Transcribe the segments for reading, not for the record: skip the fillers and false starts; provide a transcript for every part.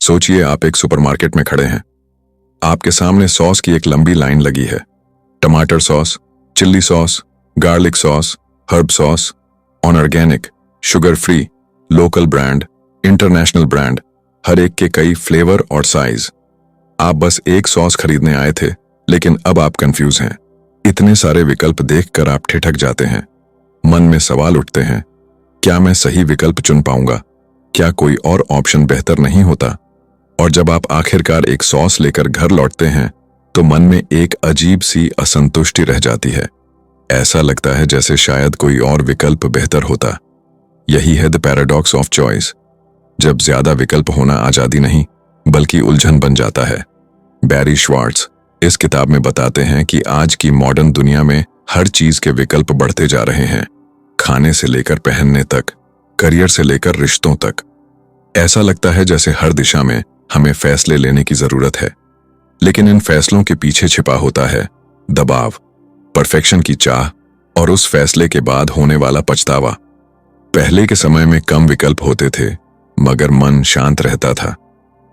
सोचिए आप एक सुपरमार्केट में खड़े हैं। आपके सामने सॉस की एक लंबी लाइन लगी है। टमाटर sauce, chilli sauce, garlic sauce, herb sauce, organic, sugar free, local brand, international brand, हर एक के कई फ्लेवर और साइज। आप बस एक सॉस खरीदने आए थे, लेकिन अब आप कंफ्यूज हैं। इतने सारे विकल्प देखकर आप ठिठक जाते हैं। मन में सवाल उठते हैं, क्या मैं सही विकल्प चुन पाऊंगा? क्या कोई और ऑप्शन बेहतर नहीं होता? और जब आप आखिरकार एक सॉस लेकर घर लौटते हैं तो मन में एक अजीब सी असंतुष्टि रह जाती है। ऐसा लगता है जैसे शायद कोई और विकल्प बेहतर होता। यही है द पैराडॉक्स ऑफ चॉइस। जब ज्यादा विकल्प होना आजादी नहीं बल्कि उलझन बन जाता है। बैरी श्वार्ट्ज इस किताब में बताते हैं कि आज की मॉडर्न दुनिया में हर चीज के विकल्प बढ़ते जा रहे हैं, खाने से लेकर पहनने तक, करियर से लेकर रिश्तों तक। ऐसा लगता है जैसे हर दिशा में हमें फैसले लेने की जरूरत है, लेकिन इन फैसलों के पीछे छिपा होता है दबाव, परफेक्शन की चाह और उस फैसले के बाद होने वाला पछतावा। पहले के समय में कम विकल्प होते थे मगर मन शांत रहता था।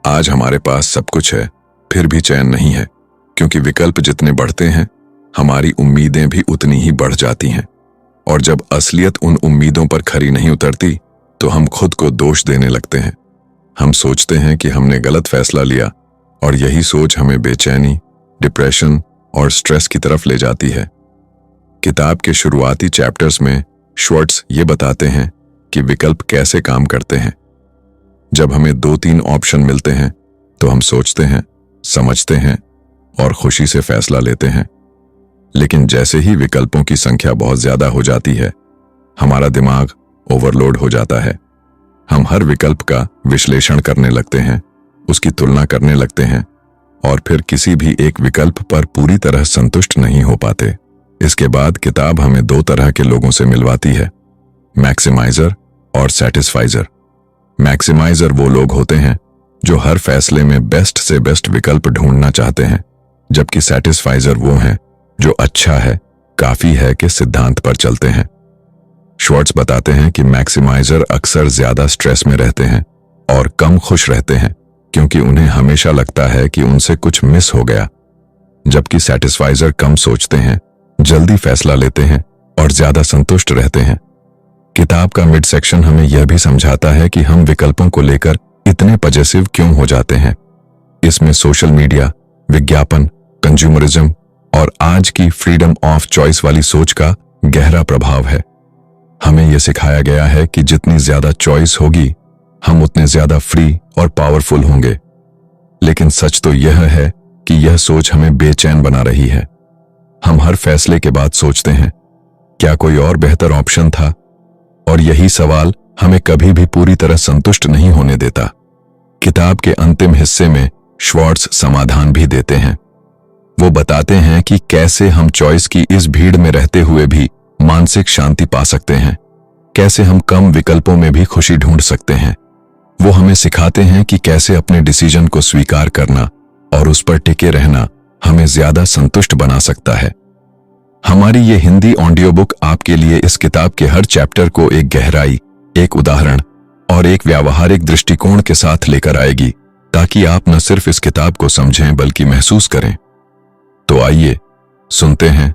आज हमारे पास सब कुछ है फिर भी चैन नहीं है, क्योंकि विकल्प जितने बढ़ते हैं हमारी उम्मीदें भी उतनी ही बढ़ जाती हैं। और जब असलियत उन उम्मीदों पर खरी नहीं उतरती तो हम खुद को दोष देने लगते हैं। हम सोचते हैं कि हमने गलत फैसला लिया और यही सोच हमें बेचैनी, डिप्रेशन और स्ट्रेस की तरफ ले जाती है। किताब के शुरुआती चैप्टर्स में श्वार्ट्ज ये बताते हैं कि विकल्प कैसे काम करते हैं। जब हमें 2-3 ऑप्शन मिलते हैं तो हम सोचते हैं, समझते हैं और खुशी से फैसला लेते हैं। लेकिन जैसे ही विकल्पों की संख्या बहुत ज्यादा हो जाती है, हमारा दिमाग ओवरलोड हो जाता है। हम हर विकल्प का विश्लेषण करने लगते हैं, उसकी तुलना करने लगते हैं और फिर किसी भी एक विकल्प पर पूरी तरह संतुष्ट नहीं हो पाते। इसके बाद किताब हमें 2 तरह के लोगों से मिलवाती है, मैक्सिमाइजर और सैटिस्फाइजर। मैक्सिमाइजर वो लोग होते हैं जो हर फैसले में बेस्ट से बेस्ट विकल्प ढूंढना चाहते हैं, जबकि सैटिस्फाइजर वो हैं जो अच्छा है, काफी है के सिद्धांत पर चलते हैं। श्वार्ट्ज बताते हैं कि मैक्सिमाइजर अक्सर ज्यादा स्ट्रेस में रहते हैं और कम खुश रहते हैं, क्योंकि उन्हें हमेशा लगता है कि उनसे कुछ मिस हो गया, जबकि सैटिस्फाइजर कम सोचते हैं, जल्दी फैसला लेते हैं और ज्यादा संतुष्ट रहते हैं। किताब का मिड सेक्शन हमें यह भी समझाता है कि हम विकल्पों को लेकर इतने पजेसिव क्यों हो जाते हैं। इसमें सोशल मीडिया, विज्ञापन, कंज्यूमरिज्म और आज की फ्रीडम ऑफ चॉइस वाली सोच का गहरा प्रभाव है। हमें यह सिखाया गया है कि जितनी ज्यादा चॉइस होगी हम उतने ज्यादा फ्री और पावरफुल होंगे। लेकिन सच तो यह है कि यह सोच हमें बेचैन बना रही है। हम हर फैसले के बाद सोचते हैं, क्या कोई और बेहतर ऑप्शन था? और यही सवाल हमें कभी भी पूरी तरह संतुष्ट नहीं होने देता। किताब के अंतिम हिस्से में श्वार्ट्ज समाधान भी देते हैं। वो बताते हैं कि कैसे हम चॉइस की इस भीड़ में रहते हुए भी मानसिक शांति पा सकते हैं, कैसे हम कम विकल्पों में भी खुशी ढूंढ सकते हैं। वो हमें सिखाते हैं कि कैसे अपने डिसीजन को स्वीकार करना और उस पर टिके रहना हमें ज्यादा संतुष्ट बना सकता है। हमारी ये हिंदी ऑडियो बुक आपके लिए इस किताब के हर चैप्टर को एक गहराई, एक उदाहरण और एक व्यावहारिक दृष्टिकोण के साथ लेकर आएगी, ताकि आप न सिर्फ इस किताब को समझें बल्कि महसूस करें। तो आइए सुनते हैं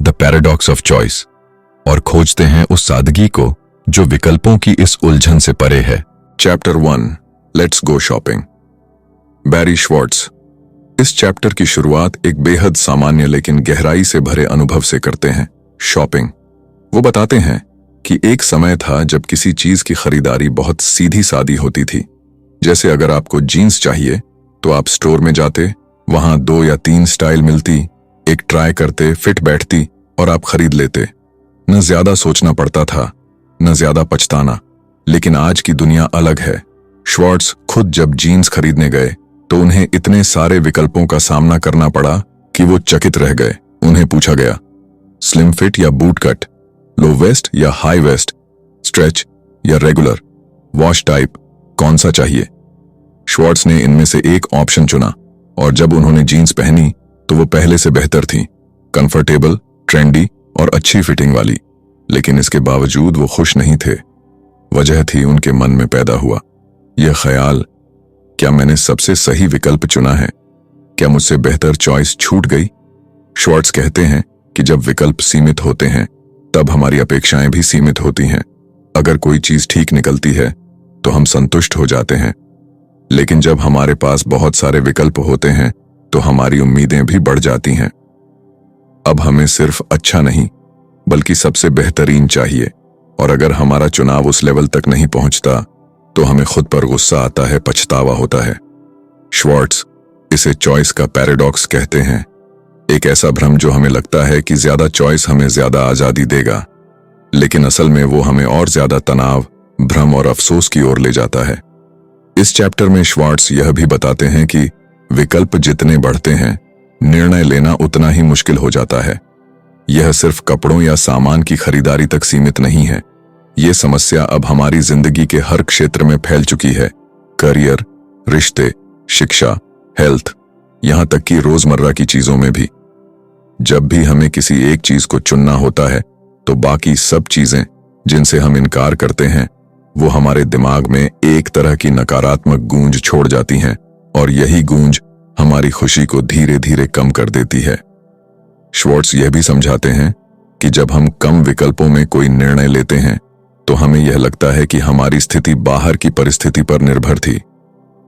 द पैराडॉक्स ऑफ चॉइस और खोजते हैं उस सादगी को जो विकल्पों की इस उलझन से परे है। Chapter 1, let's go shopping. Barry Schwartz इस चैप्टर की शुरुआत एक बेहद सामान्य लेकिन गहराई से भरे अनुभव से करते हैं, शॉपिंग। वो बताते हैं कि एक समय था जब किसी चीज की खरीदारी बहुत सीधी सादी होती थी। जैसे अगर आपको जीन्स चाहिए तो आप स्टोर में जाते, वहां 2 या 3 स्टाइल मिलती, एक ट्राई करते, फिट बैठती और आप खरीद लेते। न ज्यादा सोचना पड़ता था, न ज्यादा पछताना। लेकिन आज की दुनिया अलग है। श्वार्ट्ज खुद जब जीन्स खरीदने गए तो उन्हें इतने सारे विकल्पों का सामना करना पड़ा कि वो चकित रह गए। उन्हें पूछा गया, स्लिम फिट या बूट कट, लो वेस्ट या हाई वेस्ट, स्ट्रेच या रेगुलर, वॉश टाइप, कौन सा चाहिए? श्वार्ट्ज ने इनमें से एक ऑप्शन चुना और जब उन्होंने जीन्स पहनी तो वो पहले से बेहतर थी, कंफर्टेबल, ट्रेंडी और अच्छी फिटिंग वाली। लेकिन इसके बावजूद वो खुश नहीं थे। वजह थी उनके मन में पैदा हुआ यह ख्याल क्या मैंने सबसे सही विकल्प चुना है? क्या मुझसे बेहतर चॉइस छूट गई? श्वार्ट्ज कहते हैं कि जब विकल्प सीमित होते हैं तब हमारी अपेक्षाएं भी सीमित होती हैं। अगर कोई चीज ठीक निकलती है तो हम संतुष्ट हो जाते हैं, लेकिन जब हमारे पास बहुत सारे विकल्प होते हैं तो हमारी उम्मीदें भी बढ़ जाती हैं। अब हमें सिर्फ अच्छा नहीं बल्कि सबसे बेहतरीन चाहिए, और अगर हमारा चुनाव उस लेवल तक नहीं पहुंचता तो हमें खुद पर गुस्सा आता है, पछतावा होता है। श्वार्ट्ज इसे चॉइस का पैराडॉक्स कहते हैं, एक ऐसा भ्रम जो हमें लगता है कि ज्यादा चॉइस हमें ज्यादा आजादी देगा, लेकिन असल में वो हमें और ज्यादा तनाव, भ्रम और अफसोस की ओर ले जाता है। इस चैप्टर में श्वार्ट्ज यह भी बताते हैं कि विकल्प जितने बढ़ते हैं निर्णय लेना उतना ही मुश्किल हो जाता है। यह सिर्फ कपड़ों या सामान की खरीदारी तक सीमित नहीं है, ये समस्या अब हमारी जिंदगी के हर क्षेत्र में फैल चुकी है। करियर, रिश्ते, शिक्षा, हेल्थ, यहां तक कि रोजमर्रा की चीजों में भी। जब भी हमें किसी एक चीज को चुनना होता है तो बाकी सब चीजें जिनसे हम इनकार करते हैं वो हमारे दिमाग में एक तरह की नकारात्मक गूंज छोड़ जाती हैं, और यही गूंज हमारी खुशी को धीरे धीरे कम कर देती है। श्वार्ट्ज यह भी समझाते हैं कि जब हम कम विकल्पों में कोई निर्णय लेते हैं तो हमें यह लगता है कि हमारी स्थिति बाहर की परिस्थिति पर निर्भर थी,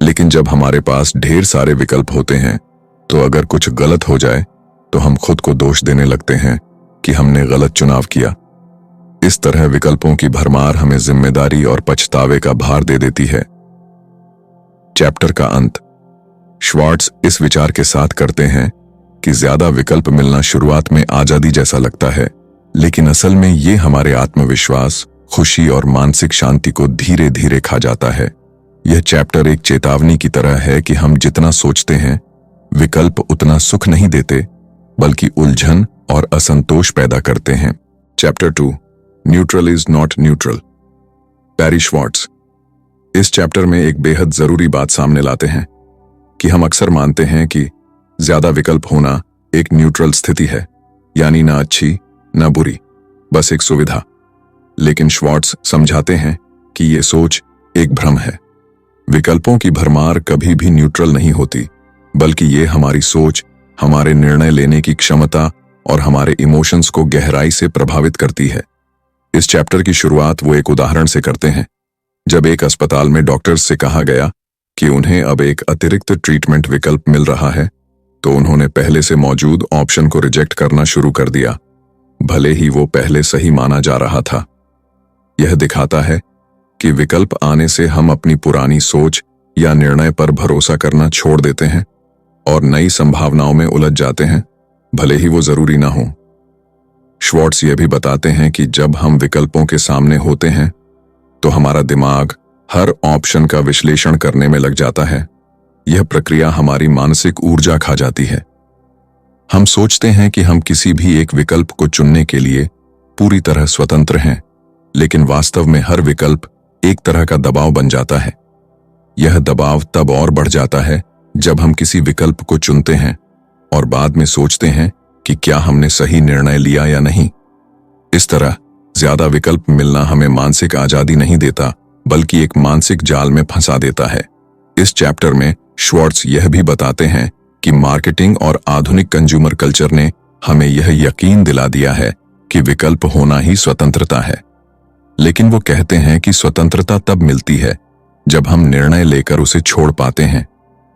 लेकिन जब हमारे पास ढेर सारे विकल्प होते हैं तो अगर कुछ गलत हो जाए तो हम खुद को दोष देने लगते हैं कि हमने गलत चुनाव किया। इस तरह विकल्पों की भरमार हमें जिम्मेदारी और पछतावे का भार दे देती है। चैप्टर का अंत श्वार्ट्ज इस विचार के साथ करते हैं कि ज्यादा विकल्प मिलना शुरुआत में आजादी जैसा लगता है, लेकिन असल में ये हमारे आत्मविश्वास, खुशी और मानसिक शांति को धीरे धीरे खा जाता है। यह चैप्टर एक चेतावनी की तरह है कि हम जितना सोचते हैं विकल्प उतना सुख नहीं देते, बल्कि उलझन और असंतोष पैदा करते हैं। Chapter 2 neutral is not neutral. Barry Schwartz इस चैप्टर में एक बेहद जरूरी बात सामने लाते हैं कि हम अक्सर मानते हैं कि ज्यादा विकल्प होना एक न्यूट्रल स्थिति है, यानी ना अच्छी ना बुरी, बस एक सुविधा। लेकिन श्वार्ट्ज समझाते हैं कि ये सोच एक भ्रम है। विकल्पों की भरमार कभी भी न्यूट्रल नहीं होती, बल्कि ये हमारी सोच, हमारे निर्णय लेने की क्षमता और हमारे इमोशंस को गहराई से प्रभावित करती है। इस चैप्टर की शुरुआत वो एक उदाहरण से करते हैं, जब एक अस्पताल में डॉक्टर्स से कहा गया कि उन्हें अब एक अतिरिक्त ट्रीटमेंट विकल्प मिल रहा है, तो उन्होंने पहले से मौजूद ऑप्शन को रिजेक्ट करना शुरू कर दिया, भले ही वो पहले सही माना जा रहा था। यह दिखाता है कि विकल्प आने से हम अपनी पुरानी सोच या निर्णय पर भरोसा करना छोड़ देते हैं और नई संभावनाओं में उलझ जाते हैं, भले ही वो जरूरी ना हो। श्वार्ट्ज यह भी बताते हैं कि जब हम विकल्पों के सामने होते हैं तो हमारा दिमाग हर ऑप्शन का विश्लेषण करने में लग जाता है। यह प्रक्रिया हमारी मानसिक ऊर्जा खा जाती है। हम सोचते हैं कि हम किसी भी एक विकल्प को चुनने के लिए पूरी तरह स्वतंत्र हैं, लेकिन वास्तव में हर विकल्प एक तरह का दबाव बन जाता है। यह दबाव तब और बढ़ जाता है जब हम किसी विकल्प को चुनते हैं और बाद में सोचते हैं कि क्या हमने सही निर्णय लिया या नहीं। इस तरह ज्यादा विकल्प मिलना हमें मानसिक आजादी नहीं देता, बल्कि एक मानसिक जाल में फंसा देता है। इस चैप्टर में श्वार्ट्ज यह भी बताते हैं कि मार्केटिंग और आधुनिक कंज्यूमर कल्चर ने हमें यह यकीन दिला दिया है कि विकल्प होना ही स्वतंत्रता है, लेकिन वो कहते हैं कि स्वतंत्रता तब मिलती है जब हम निर्णय लेकर उसे छोड़ पाते हैं,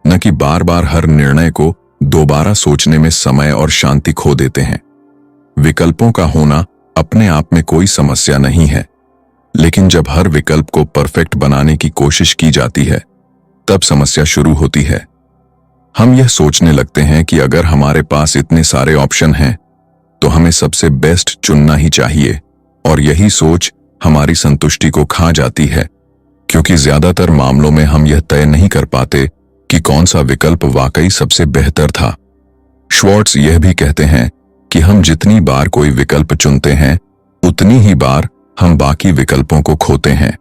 न कि बार बार हर निर्णय को दोबारा सोचने में समय और शांति खो देते हैं। विकल्पों का होना अपने आप में कोई समस्या नहीं है, लेकिन जब हर विकल्प को परफेक्ट बनाने की कोशिश की जाती है तब समस्या शुरू होती है। हम यह सोचने लगते हैं कि अगर हमारे पास इतने सारे ऑप्शन हैं तो हमें सबसे बेस्ट चुनना ही चाहिए, और यही सोच हमारी संतुष्टि को खा जाती है, क्योंकि ज्यादातर मामलों में हम यह तय नहीं कर पाते कि कौन सा विकल्प वाकई सबसे बेहतर था। श्वार्ट्ज यह भी कहते हैं कि हम जितनी बार कोई विकल्प चुनते हैं उतनी ही बार हम बाकी विकल्पों को खोते हैं।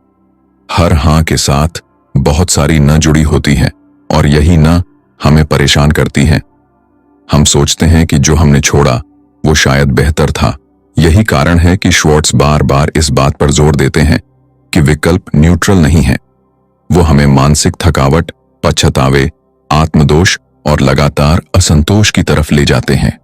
हर हाँ के साथ बहुत सारी न जुड़ी होती हैं, और यही न हमें परेशान करती हैं। हम सोचते हैं कि जो हमने छोड़ा वो शायद बेहतर था। यही कारण है कि श्वार्ट्ज बार बार इस बात पर जोर देते हैं कि विकल्प न्यूट्रल नहीं है। वो हमें मानसिक थकावट पछतावे, आत्मदोष और लगातार असंतोष की तरफ ले जाते हैं।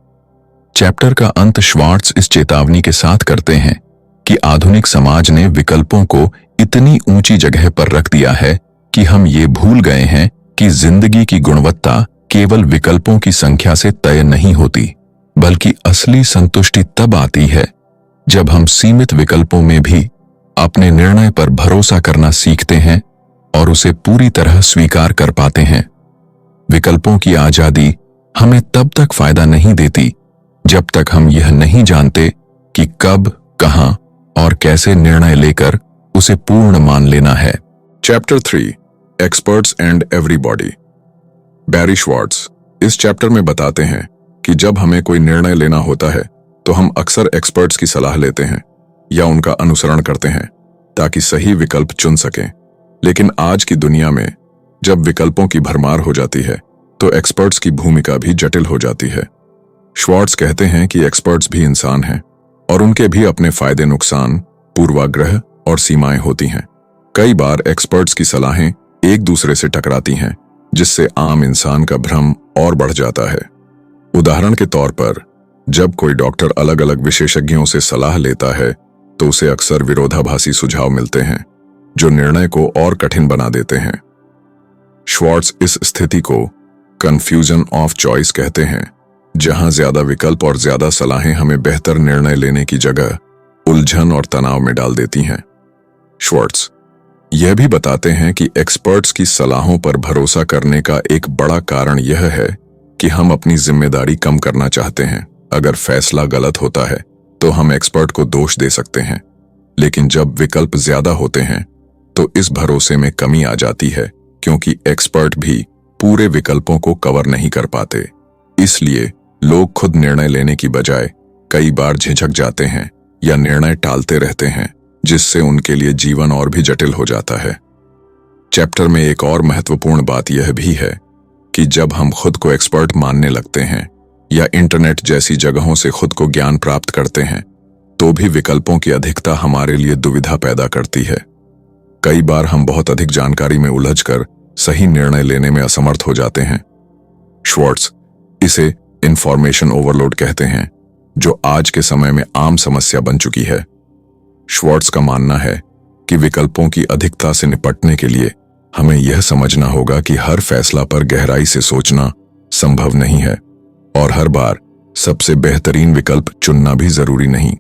चैप्टर का अंत श्वार्ट्ज इस चेतावनी के साथ करते हैं कि आधुनिक समाज ने विकल्पों को इतनी ऊंची जगह पर रख दिया है कि हम ये भूल गए हैं कि जिंदगी की गुणवत्ता केवल विकल्पों की संख्या से तय नहीं होती, बल्कि असली संतुष्टि तब आती है जब हम सीमित विकल्पों में भी अपने निर्णय पर भरोसा करना सीखते हैं और उसे पूरी तरह स्वीकार कर पाते हैं। विकल्पों की आजादी हमें तब तक फायदा नहीं देती जब तक हम यह नहीं जानते कि कब, कहां और कैसे निर्णय लेकर उसे पूर्ण मान लेना है। Chapter 3 experts and everybody. Barry Schwartz इस चैप्टर में बताते हैं कि जब हमें कोई निर्णय लेना होता है तो हम अक्सर एक्सपर्ट्स की सलाह लेते हैं या उनका अनुसरण करते हैं ताकि सही विकल्प चुन सकें। लेकिन आज की दुनिया में जब विकल्पों की भरमार हो जाती है तो एक्सपर्ट्स की भूमिका भी जटिल हो जाती है। श्वार्ट्ज कहते हैं कि एक्सपर्ट्स भी इंसान हैं और उनके भी अपने फायदे, नुकसान, पूर्वाग्रह और सीमाएं होती हैं। कई बार एक्सपर्ट्स की सलाहें एक दूसरे से टकराती हैं, जिससे आम इंसान का भ्रम और बढ़ जाता है। उदाहरण के तौर पर जब कोई डॉक्टर अलग अलग विशेषज्ञों से सलाह लेता है तो उसे अक्सर विरोधाभासी सुझाव मिलते हैं जो निर्णय को और कठिन बना देते हैं। श्वार्ट्ज इस स्थिति को कंफ्यूजन ऑफ चॉइस कहते हैं, जहां ज्यादा विकल्प और ज्यादा सलाहें हमें बेहतर निर्णय लेने की जगह उलझन और तनाव में डाल देती हैं। श्वार्ट्ज यह भी बताते हैं कि एक्सपर्ट्स की सलाहों पर भरोसा करने का एक बड़ा कारण यह है कि हम अपनी जिम्मेदारी कम करना चाहते हैं। अगर फैसला गलत होता है तो हम एक्सपर्ट को दोष दे सकते हैं, लेकिन जब विकल्प ज्यादा होते हैं तो इस भरोसे में कमी आ जाती है, क्योंकि एक्सपर्ट भी पूरे विकल्पों को कवर नहीं कर पाते। इसलिए लोग खुद निर्णय लेने की बजाय कई बार झिझक जाते हैं या निर्णय टालते रहते हैं, जिससे उनके लिए जीवन और भी जटिल हो जाता है। चैप्टर में एक और महत्वपूर्ण बात यह भी है कि जब हम खुद को एक्सपर्ट मानने लगते हैं या इंटरनेट जैसी जगहों से खुद को ज्ञान प्राप्त करते हैं, तो भी विकल्पों की अधिकता हमारे लिए दुविधा पैदा करती है। कई बार हम बहुत अधिक जानकारी में उलझकर सही निर्णय लेने में असमर्थ हो जाते हैं। श्वार्ट्ज इसे इंफॉर्मेशन ओवरलोड कहते हैं, जो आज के समय में आम समस्या बन चुकी है। श्वार्ट्ज का मानना है कि विकल्पों की अधिकता से निपटने के लिए हमें यह समझना होगा कि हर फैसला पर गहराई से सोचना संभव नहीं है और हर बार सबसे बेहतरीन विकल्प चुनना भी जरूरी नहीं।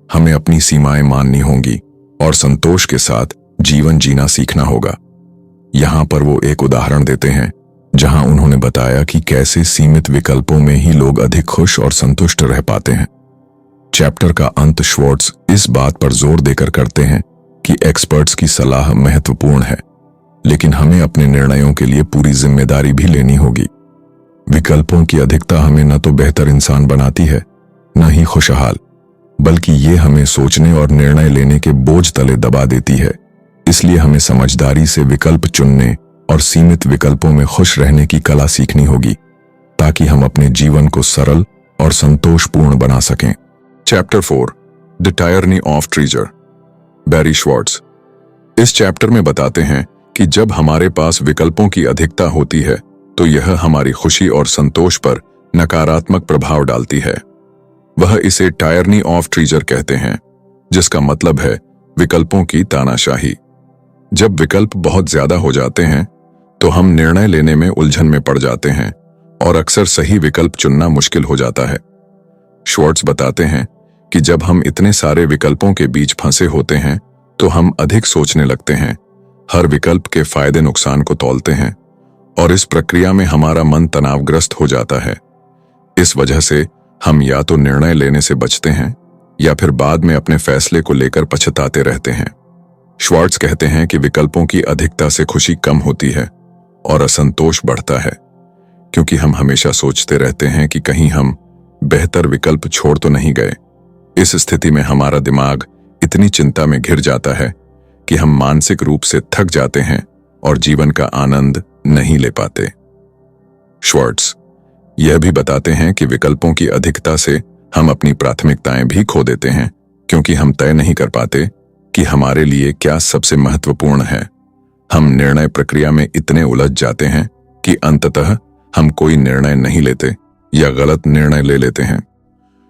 हमें अपनी सीमाएं माननी होंगी और संतोष के साथ जीवन जीना सीखना होगा। यहां पर वो एक उदाहरण देते हैं जहां उन्होंने बताया कि कैसे सीमित विकल्पों में ही लोग अधिक खुश और संतुष्ट रह पाते हैं। चैप्टर का अंत श्वार्ट्ज इस बात पर जोर देकर करते हैं कि एक्सपर्ट्स की सलाह महत्वपूर्ण है, लेकिन हमें अपने निर्णयों के लिए पूरी जिम्मेदारी भी लेनी होगी। विकल्पों की अधिकता हमें न तो बेहतर इंसान बनाती है, न ही खुशहाल, बल्कि ये हमें सोचने और निर्णय लेने के बोझ तले दबा देती है। इसलिए हमें समझदारी से विकल्प चुनने और सीमित विकल्पों में खुश रहने की कला सीखनी होगी, ताकि हम अपने जीवन को सरल और संतोषपूर्ण बना सकें। Chapter 4 the tyranny of treasure. Barry Schwartz इस चैप्टर में बताते हैं कि जब हमारे पास विकल्पों की अधिकता होती है तो यह हमारी खुशी और संतोष पर नकारात्मक प्रभाव डालती है। वह इसे टायरनी ऑफ ट्रीजर कहते हैं, जिसका मतलब है विकल्पों की तानाशाही। जब विकल्प बहुत ज्यादा हो जाते हैं तो हम निर्णय लेने में उलझन में पड़ जाते हैं और अक्सर सही विकल्प चुनना मुश्किल हो जाता है। श्वार्ट्ज बताते हैं कि जब हम इतने सारे विकल्पों के बीच फंसे होते हैं तो हम अधिक सोचने लगते हैं, हर विकल्प के फायदे नुकसान को तौलते हैं और इस प्रक्रिया में हमारा मन तनावग्रस्त हो जाता है। इस वजह से हम या तो निर्णय लेने से बचते हैं या फिर बाद में अपने फैसले को लेकर पछताते रहते हैं। श्वार्ट्ज कहते हैं कि विकल्पों की अधिकता से खुशी कम होती है और असंतोष बढ़ता है, क्योंकि हम हमेशा सोचते रहते हैं कि कहीं हम बेहतर विकल्प छोड़ तो नहीं गए। इस स्थिति में हमारा दिमाग इतनी चिंता में घिर जाता है कि हम मानसिक रूप से थक जाते हैं और जीवन का आनंद नहीं ले पाते। श्वार्ट्ज यह भी बताते हैं कि विकल्पों की अधिकता से हम अपनी प्राथमिकताएं भी खो देते हैं, क्योंकि हम तय नहीं कर पाते कि हमारे लिए क्या सबसे महत्वपूर्ण है। हम निर्णय प्रक्रिया में इतने उलझ जाते हैं कि अंततः हम कोई निर्णय नहीं लेते या गलत निर्णय ले लेते हैं।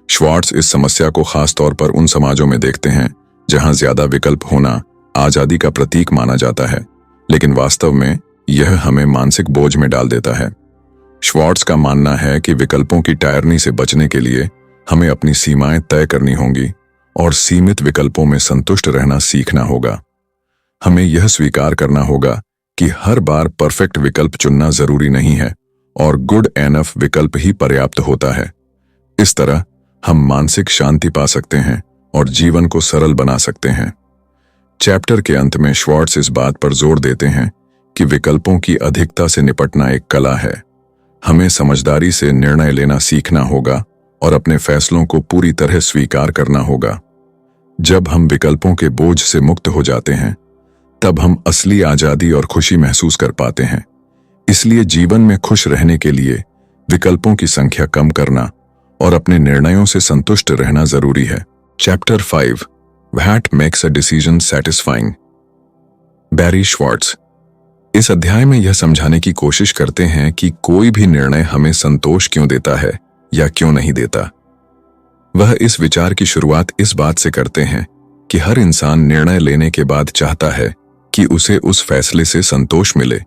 श्वार्ट्ज इस समस्या को खास तौर पर उन समाजों में देखते हैं जहां ज्यादा विकल्प होना आजादी का प्रतीक माना जाता है, लेकिन वास्तव में यह हमें मानसिक बोझ में डाल देता है। श्वार्ट्ज का मानना है कि विकल्पों की टायरनी से बचने के लिए हमें अपनी सीमाएं तय करनी होंगी और सीमित विकल्पों में संतुष्ट रहना सीखना होगा। हमें यह स्वीकार करना होगा कि हर बार परफेक्ट विकल्प चुनना जरूरी नहीं है और गुड एनफ विकल्प ही पर्याप्त होता है। इस तरह हम मानसिक शांति पा सकते हैं और जीवन को सरल बना सकते हैं। चैप्टर के अंत में श्वार्ट्ज इस बात पर जोर देते हैं कि विकल्पों की अधिकता से निपटना एक कला है। हमें समझदारी से निर्णय लेना सीखना होगा और अपने फैसलों को पूरी तरह स्वीकार करना होगा। जब हम विकल्पों के बोझ से मुक्त हो जाते हैं, तब हम असली आजादी और खुशी महसूस कर पाते हैं। इसलिए जीवन में खुश रहने के लिए विकल्पों की संख्या कम करना और अपने निर्णयों से संतुष्ट रहना जरूरी है। Chapter 5 What makes a decision satisfying? Barry Schwartz इस अध्याय में यह समझाने की कोशिश करते हैं कि कोई भी निर्णय हमें संतोष क्यों देता है या क्यों नहीं देता। वह इस विचार की शुरुआत इस बात से करते हैं कि हर इंसान निर्णय लेने के बाद चाहता है कि उसे उस फैसले से संतोष मिले,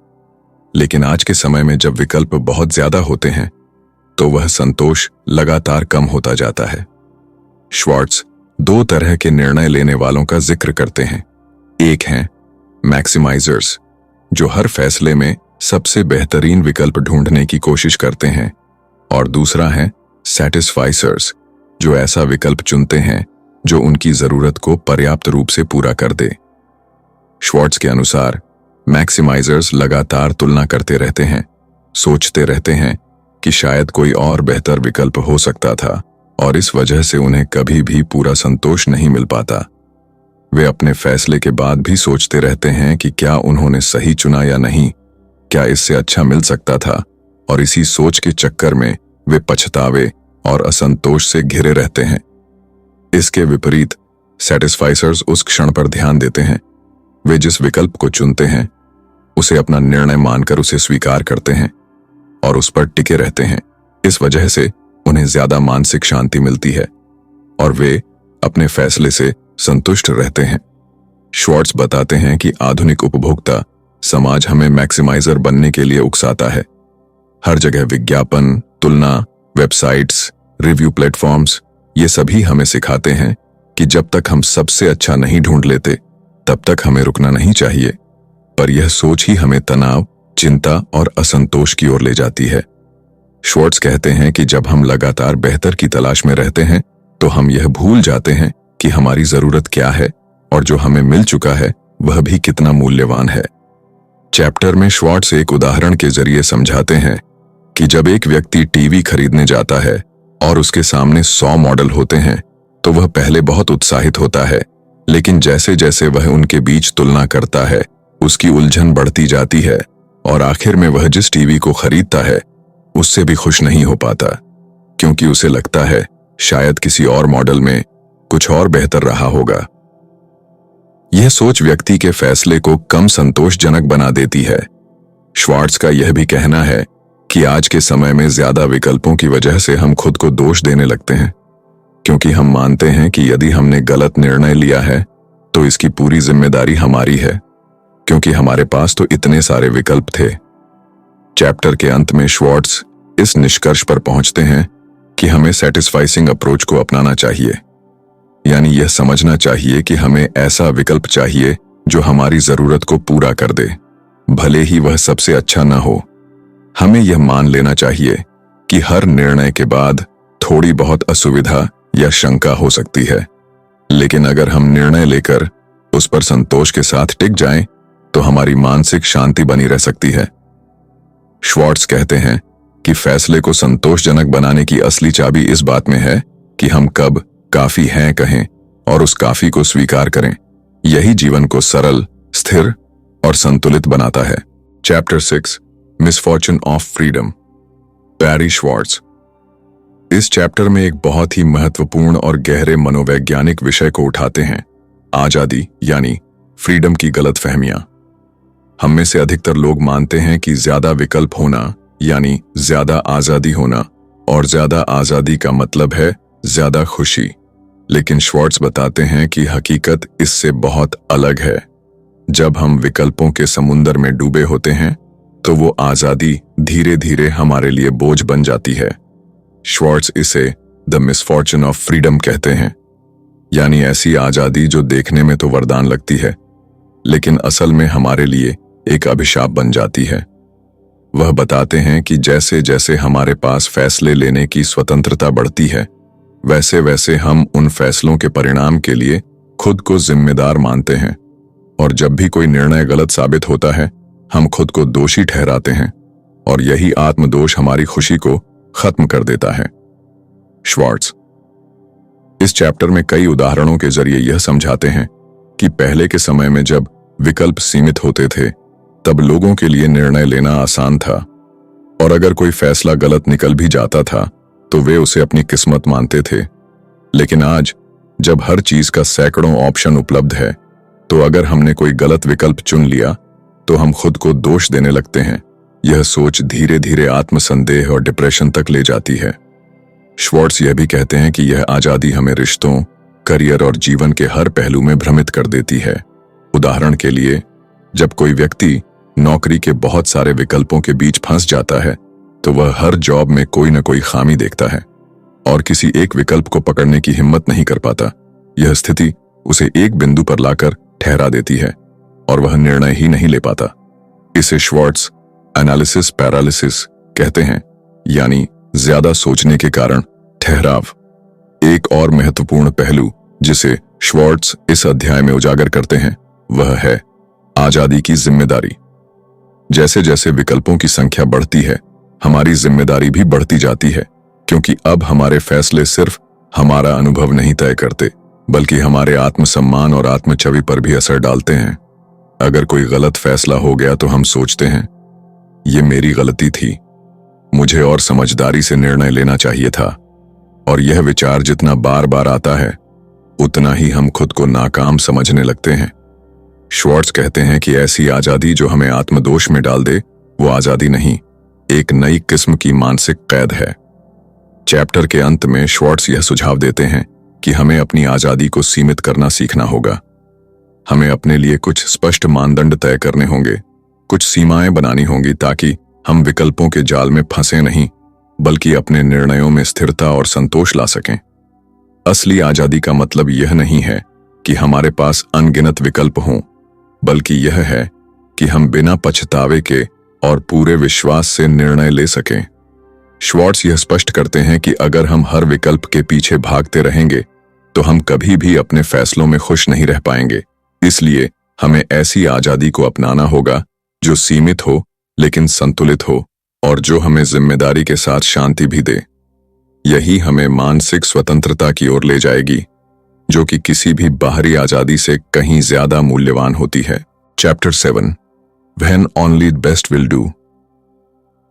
लेकिन आज के समय में जब विकल्प बहुत ज्यादा होते हैं तो वह संतोष लगातार कम होता जाता है। श्वार्ट्ज दो तरह के निर्णय लेने वालों का जिक्र करते हैं। एक हैं मैक्सिमाइजर्स, जो हर फैसले में सबसे बेहतरीन विकल्प ढूंढने की कोशिश करते हैं, और दूसरा है सैटिस्फाइसर्स, जो ऐसा विकल्प चुनते हैं जो उनकी जरूरत को पर्याप्त रूप से पूरा कर दे। श्वार्ट्ज के अनुसार मैक्सिमाइजर्स लगातार तुलना करते रहते हैं, सोचते रहते हैं कि शायद कोई और बेहतर विकल्प हो सकता था, और इस वजह से उन्हें कभी भी पूरा संतोष नहीं मिल पाता। वे अपने फैसले के बाद भी सोचते रहते हैं कि क्या उन्होंने सही चुना या नहीं, क्या इससे अच्छा मिल सकता था, और इसी सोच के चक्कर में वे पछतावे और असंतोष से घिरे रहते हैं। इसके विपरीत सैटिस्फाइसर्स उस क्षण पर ध्यान देते हैं। वे जिस विकल्प को चुनते हैं उसे अपना निर्णय मानकर उसे स्वीकार करते हैं और उस पर टिके रहते हैं। इस वजह से उन्हें ज्यादा मानसिक शांति मिलती है और वे अपने फैसले से संतुष्ट रहते हैं। श्वार्ट्ज बताते हैं कि आधुनिक उपभोक्ता समाज हमें मैक्सिमाइजर बनने के लिए उकसाता है। हर जगह विज्ञापन, तुलना, वेबसाइट्स, रिव्यू प्लेटफॉर्म्स, ये सभी हमें सिखाते हैं कि जब तक हम सबसे अच्छा नहीं ढूंढ लेते तब तक हमें रुकना नहीं चाहिए। पर यह सोच ही हमें तनाव, चिंता और असंतोष की ओर ले जाती है। श्वार्ट्ज कहते हैं कि जब हम लगातार बेहतर की तलाश में रहते हैं तो हम यह भूल जाते हैं कि हमारी जरूरत क्या है और जो हमें मिल चुका है वह भी कितना मूल्यवान है। चैप्टर में श्वार्ट्ज एक उदाहरण के जरिए समझाते हैं कि जब एक व्यक्ति टीवी खरीदने जाता है और उसके सामने 100 मॉडल होते हैं तो वह पहले बहुत उत्साहित होता है, लेकिन जैसे जैसे वह उनके बीच तुलना करता है उसकी उलझन बढ़ती जाती है और आखिर में वह जिस टीवी को खरीदता है उससे भी खुश नहीं हो पाता, क्योंकि उसे लगता है शायद किसी और मॉडल में कुछ और बेहतर रहा होगा। यह सोच व्यक्ति के फैसले को कम संतोषजनक बना देती है। श्वार्ट्ज का यह भी कहना है कि आज के समय में ज्यादा विकल्पों की वजह से हम खुद को दोष देने लगते हैं, क्योंकि हम मानते हैं कि यदि हमने गलत निर्णय लिया है तो इसकी पूरी जिम्मेदारी हमारी है, क्योंकि हमारे पास तो इतने सारे विकल्प थे। चैप्टर के अंत में श्वार्ट्ज इस निष्कर्ष पर पहुंचते हैं कि हमें सैटिस्फाइसिंग अप्रोच को अपनाना चाहिए, यानी यह समझना चाहिए कि हमें ऐसा विकल्प चाहिए जो हमारी जरूरत को पूरा कर दे, भले ही वह सबसे अच्छा न हो। हमें यह मान लेना चाहिए कि हर निर्णय के बाद थोड़ी बहुत असुविधा या शंका हो सकती है, लेकिन अगर हम निर्णय लेकर उस पर संतोष के साथ टिक जाएं, तो हमारी मानसिक शांति बनी रह सकती है। श्वार्ट्ज कहते हैं कि फैसले को संतोषजनक बनाने की असली चाबी इस बात में है कि हम कब काफी हैं कहें और उस काफी को स्वीकार करें। यही जीवन को सरल, स्थिर और संतुलित बनाता है। Chapter 6 misfortune of freedom, Barry Schwartz इस चैप्टर में एक बहुत ही महत्वपूर्ण और गहरे मनोवैज्ञानिक विषय को उठाते हैं, आजादी यानी फ्रीडम की गलतफहमियां। हम में से अधिकतर लोग मानते हैं कि ज्यादा विकल्प होना यानी ज्यादा आजादी होना, और ज्यादा आजादी का मतलब है ज्यादा खुशी। लेकिन श्वार्ट्ज बताते हैं कि हकीकत इससे बहुत अलग है। जब हम विकल्पों के समुंदर में डूबे होते हैं तो वो आजादी धीरे धीरे हमारे लिए बोझ बन जाती है। श्वार्ट्ज इसे द मिसफॉर्चून ऑफ फ्रीडम कहते हैं, यानी ऐसी आजादी जो देखने में तो वरदान लगती है लेकिन असल में हमारे लिए एक अभिशाप बन जाती है। वह बताते हैं कि जैसे जैसे हमारे पास फैसले लेने की स्वतंत्रता बढ़ती है, वैसे वैसे हम उन फैसलों के परिणाम के लिए खुद को जिम्मेदार मानते हैं, और जब भी कोई निर्णय गलत साबित होता है हम खुद को दोषी ठहराते हैं, और यही आत्मदोष हमारी खुशी को खत्म कर देता है। श्वार्ट्ज इस चैप्टर में कई उदाहरणों के जरिए यह समझाते हैं कि पहले के समय में जब विकल्प सीमित होते थे तब लोगों के लिए निर्णय लेना आसान था, और अगर कोई फैसला गलत निकल भी जाता था तो वे उसे अपनी किस्मत मानते थे। लेकिन आज जब हर चीज का सैकड़ों ऑप्शन उपलब्ध है तो अगर हमने कोई गलत विकल्प चुन लिया तो हम खुद को दोष देने लगते हैं। यह सोच धीरे धीरे आत्मसंदेह और डिप्रेशन तक ले जाती है। श्वार्ट्ज यह भी कहते हैं कि यह आजादी हमें रिश्तों, करियर और जीवन के हर पहलू में भ्रमित कर देती है। उदाहरण के लिए, जब कोई व्यक्ति नौकरी के बहुत सारे विकल्पों के बीच फंस जाता है तो वह हर जॉब में कोई न कोई खामी देखता है और किसी एक विकल्प को पकड़ने की हिम्मत नहीं कर पाता। यह स्थिति उसे एक बिंदु पर लाकर ठहरा देती है और वह निर्णय ही नहीं ले पाता। इसे श्वार्ट्ज एनालिसिस पैरालिसिस कहते हैं, यानी ज्यादा सोचने के कारण ठहराव। एक और महत्वपूर्ण पहलू जिसे श्वार्ट्ज इस अध्याय में उजागर करते हैं वह है आजादी की जिम्मेदारी। जैसे जैसे विकल्पों की संख्या बढ़ती है हमारी जिम्मेदारी भी बढ़ती जाती है, क्योंकि अब हमारे फैसले सिर्फ हमारा अनुभव नहीं तय करते बल्कि हमारे आत्मसम्मान और आत्मछवि पर भी असर डालते हैं। अगर कोई गलत फैसला हो गया तो हम सोचते हैं ये मेरी गलती थी, मुझे और समझदारी से निर्णय लेना चाहिए था, और यह विचार जितना बार बार आता है उतना ही हम खुद को नाकाम समझने लगते हैं। श्वार्ट्ज कहते हैं कि ऐसी आजादी जो हमें आत्मदोष में डाल दे वो आजादी नहीं, एक नई किस्म की मानसिक कैद है। चैप्टर के अंत में श्वार्ट्ज यह सुझाव देते हैं कि हमें अपनी आजादी को सीमित करना सीखना होगा। हमें अपने लिए कुछ स्पष्ट मानदंड तय करने होंगे, कुछ सीमाएं बनानी होंगी ताकि हम विकल्पों के जाल में फंसे नहीं बल्कि अपने निर्णयों में स्थिरता और संतोष ला सकें। असली आजादी का मतलब यह नहीं है कि हमारे पास अनगिनत विकल्प हों, बल्कि यह है कि हम बिना पछतावे के और पूरे विश्वास से निर्णय ले सकें। श्वार्ट्ज यह स्पष्ट करते हैं कि अगर हम हर विकल्प के पीछे भागते रहेंगे तो हम कभी भी अपने फैसलों में खुश नहीं रह पाएंगे। इसलिए हमें ऐसी आजादी को अपनाना होगा जो सीमित हो लेकिन संतुलित हो और जो हमें जिम्मेदारी के साथ शांति भी दे। यही हमें मानसिक स्वतंत्रता की ओर ले जाएगी, जो कि किसी भी बाहरी आजादी से कहीं ज्यादा मूल्यवान होती है। Chapter 7 when only best will do,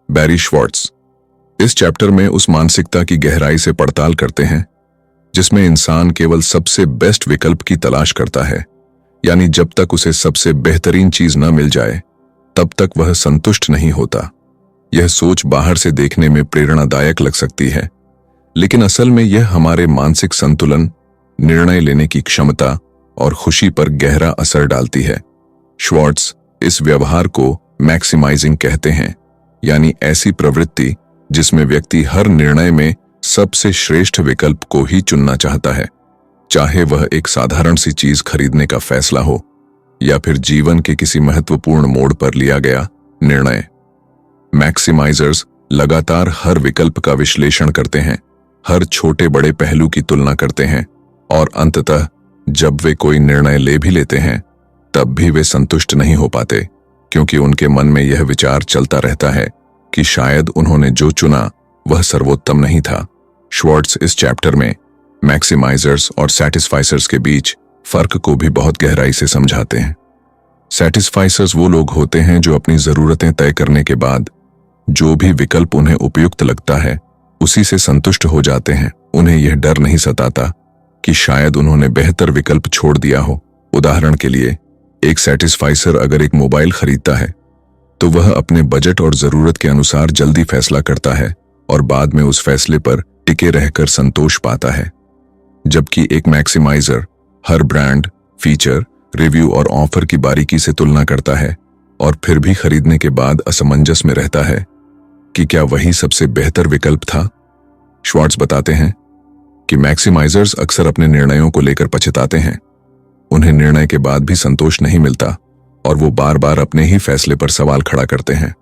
Barry Schwartz इस चैप्टर में उस मानसिकता की गहराई से पड़ताल करते हैं जिसमें इंसान केवल सबसे बेस्ट विकल्प की तलाश करता है, यानी जब तक उसे सबसे बेहतरीन चीज न मिल जाए तब तक वह संतुष्ट नहीं होता। यह सोच बाहर से देखने में प्रेरणादायक लग सकती है, लेकिन असल में यह हमारे मानसिक संतुलन, निर्णय लेने की क्षमता और खुशी पर गहरा असर डालती है। श्वार्ट्ज इस व्यवहार को मैक्सिमाइजिंग कहते हैं, यानी ऐसी प्रवृत्ति जिसमें व्यक्ति हर निर्णय में सबसे श्रेष्ठ विकल्प को ही चुनना चाहता है, चाहे वह एक साधारण सी चीज खरीदने का फैसला हो या फिर जीवन के किसी महत्वपूर्ण मोड़ पर लिया गया निर्णय। मैक्सिमाइजर्स लगातार हर विकल्प का विश्लेषण करते हैं, हर छोटे बड़े पहलू की तुलना करते हैं और अंततः जब वे कोई निर्णय ले भी लेते हैं तब भी वे संतुष्ट नहीं हो पाते, क्योंकि उनके मन में यह विचार चलता रहता है कि शायद उन्होंने जो चुना वह सर्वोत्तम नहीं था। श्वार्ट्ज इस चैप्टर में मैक्सिमाइजर्स और सैटिस्फाइसर्स के बीच फर्क को भी बहुत गहराई से समझाते हैं। सैटिस्फाइसर्स वो लोग होते हैं जो अपनी जरूरतें तय करने के बाद जो भी विकल्प उन्हें उपयुक्त लगता है उसी से संतुष्ट हो जाते हैं। उन्हें यह डर नहीं सताता कि शायद उन्होंने बेहतर विकल्प छोड़ दिया हो। उदाहरण के लिए, एक सैटिस्फाइसर अगर एक मोबाइल खरीदता है तो वह अपने बजट और जरूरत के अनुसार जल्दी फैसला करता है और बाद में उस फैसले पर टिके रहकर संतोष पाता है, जबकि एक मैक्सिमाइजर हर ब्रांड, फीचर, रिव्यू और ऑफर की बारीकी से तुलना करता है और फिर भी खरीदने के बाद असमंजस में रहता है कि क्या वही सबसे बेहतर विकल्प था। श्वार्ट्ज बताते हैं कि मैक्सिमाइजर्स अक्सर अपने निर्णयों को लेकर पछताते हैं। उन्हें निर्णय के बाद भी संतोष नहीं मिलता और वो बार बार अपने ही फैसले पर सवाल खड़ा करते हैं।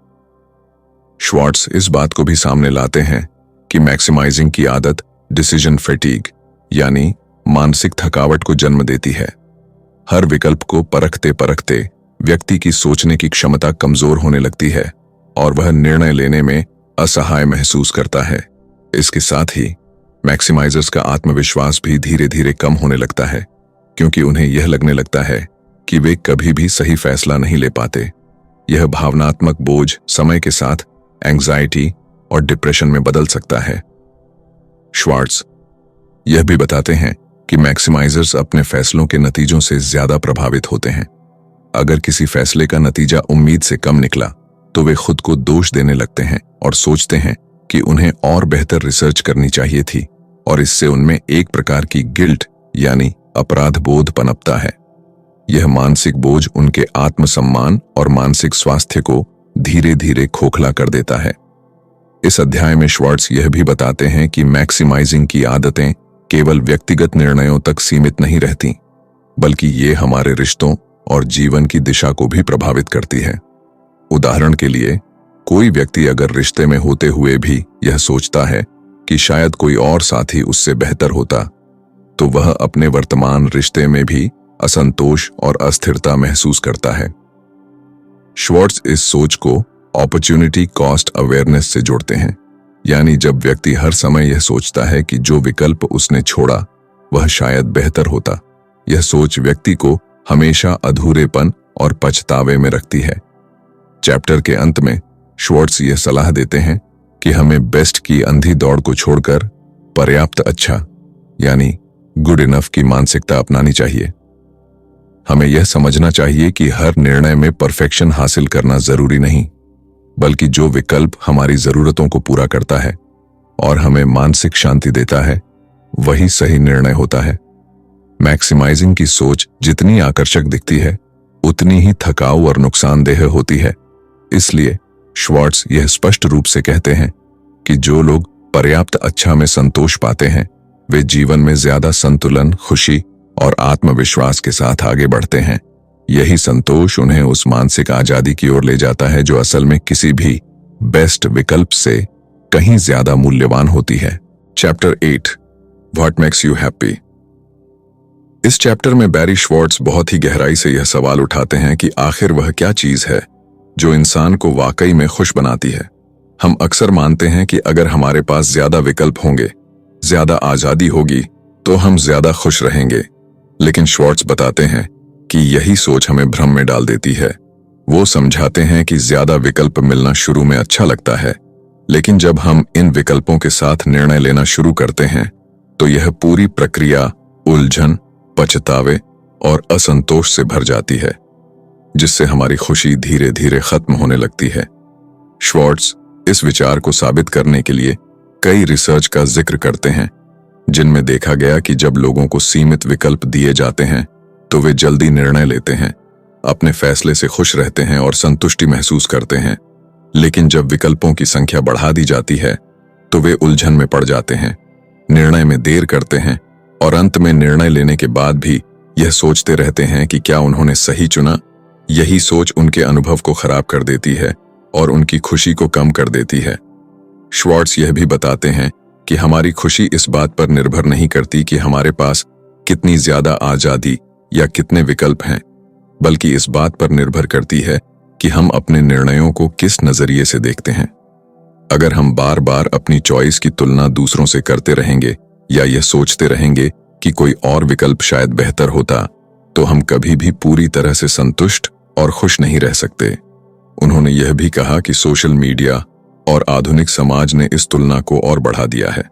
श्वार्ट्ज इस बात को भी सामने लाते हैं कि मैक्सिमाइजिंग की आदत डिसीजन फैटीग यानी मानसिक थकावट को जन्म देती है। हर विकल्प को परखते परखते व्यक्ति की सोचने की क्षमता कमजोर होने लगती है और वह निर्णय लेने में असहाय महसूस करता है। इसके साथ ही मैक्सिमाइजर्स का आत्मविश्वास भी धीरे धीरे कम होने लगता है, क्योंकि उन्हें यह लगने लगता है कि वे कभी भी सही फैसला नहीं ले पाते। यह भावनात्मक बोझ समय के साथ एंग्जाइटी और डिप्रेशन में बदल सकता है। श्वार्ट्ज यह भी बताते हैं कि मैक्सिमाइजर्स अपने फैसलों के नतीजों से ज्यादा प्रभावित होते हैं। अगर किसी फैसले का नतीजा उम्मीद से कम निकला तो वे खुद को दोष देने लगते हैं और सोचते हैं कि उन्हें और बेहतर रिसर्च करनी चाहिए थी, और इससे उनमें एक प्रकार की गिल्ट यानी अपराध बोध पनपता है। यह मानसिक बोझ उनके आत्मसम्मान और मानसिक स्वास्थ्य को धीरे धीरे खोखला कर देता है। इस अध्याय में श्वार्ट्ज यह भी बताते हैं कि मैक्सिमाइजिंग की आदतें केवल व्यक्तिगत निर्णयों तक सीमित नहीं रहती, बल्कि ये हमारे रिश्तों और जीवन की दिशा को भी प्रभावित करती है। उदाहरण के लिए, कोई व्यक्ति अगर रिश्ते में होते हुए भी यह सोचता है कि शायद कोई और साथी उससे बेहतर होता, तो वह अपने वर्तमान रिश्ते में भी असंतोष और अस्थिरता महसूस करता है। श्वार्ट्ज इस सोच को अपॉर्चुनिटी कॉस्ट अवेयरनेस से जोड़ते हैं, यानी जब व्यक्ति हर समय यह सोचता है कि जो विकल्प उसने छोड़ा वह शायद बेहतर होता, यह सोच व्यक्ति को हमेशा अधूरेपन और पछतावे में रखती है। चैप्टर के अंत में श्वार्ट्ज यह सलाह देते हैं कि हमें बेस्ट की अंधी दौड़ को छोड़कर पर्याप्त अच्छा यानी गुड इनफ की मानसिकता अपनानी चाहिए। हमें यह समझना चाहिए कि हर निर्णय में परफेक्शन हासिल करना जरूरी नहीं, बल्कि जो विकल्प हमारी जरूरतों को पूरा करता है और हमें मानसिक शांति देता है वही सही निर्णय होता है। मैक्सिमाइजिंग की सोच जितनी आकर्षक दिखती है उतनी ही थकाऊ और नुकसानदेह होती है। इसलिए श्वार्ट्ज यह स्पष्ट रूप से कहते हैं कि जो लोग पर्याप्त अच्छा में संतोष पाते हैं वे जीवन में ज्यादा संतुलन, खुशी और आत्मविश्वास के साथ आगे बढ़ते हैं। यही संतोष उन्हें उस मानसिक आजादी की ओर ले जाता है जो असल में किसी भी बेस्ट विकल्प से कहीं ज्यादा मूल्यवान होती है। Chapter 8 what makes you happy. इस चैप्टर में बैरी श्वार्ट्ज बहुत ही गहराई से यह सवाल उठाते हैं कि आखिर वह क्या चीज है जो इंसान को वाकई में खुश बनाती है। हम अक्सर मानते हैं कि अगर हमारे पास ज्यादा विकल्प होंगे, ज्यादा आजादी होगी, तो हम ज्यादा खुश रहेंगे। लेकिन श्वार्ट्ज बताते हैं कि यही सोच हमें भ्रम में डाल देती है। वो समझाते हैं कि ज्यादा विकल्प मिलना शुरू में अच्छा लगता है, लेकिन जब हम इन विकल्पों के साथ निर्णय लेना शुरू करते हैं तो यह पूरी प्रक्रिया उलझन, पछतावे और असंतोष से भर जाती है, जिससे हमारी खुशी धीरे धीरे खत्म होने लगती है। श्वार्ट्ज इस विचार को साबित करने के लिए कई रिसर्च का जिक्र करते हैं, जिनमें देखा गया कि जब लोगों को सीमित विकल्प दिए जाते हैं तो वे जल्दी निर्णय लेते हैं, अपने फैसले से खुश रहते हैं और संतुष्टि महसूस करते हैं। लेकिन जब विकल्पों की संख्या बढ़ा दी जाती है तो वे उलझन में पड़ जाते हैं, निर्णय में देर करते हैं और अंत में निर्णय लेने के बाद भी यह सोचते रहते हैं कि क्या उन्होंने सही चुना। यही सोच उनके अनुभव को खराब कर देती है और उनकी खुशी को कम कर देती है। श्वार्ट्ज यह भी बताते हैं कि हमारी खुशी इस बात पर निर्भर नहीं करती कि हमारे पास कितनी ज्यादा आजादी या कितने विकल्प हैं, बल्कि इस बात पर निर्भर करती है कि हम अपने निर्णयों को किस नजरिए से देखते हैं। अगर हम बार बार अपनी चॉइस की तुलना दूसरों से करते रहेंगे या यह सोचते रहेंगे कि कोई और विकल्प शायद बेहतर होता, तो हम कभी भी पूरी तरह से संतुष्ट और खुश नहीं रह सकते। उन्होंने यह भी कहा कि सोशल मीडिया और आधुनिक समाज ने इस तुलना को और बढ़ा दिया है।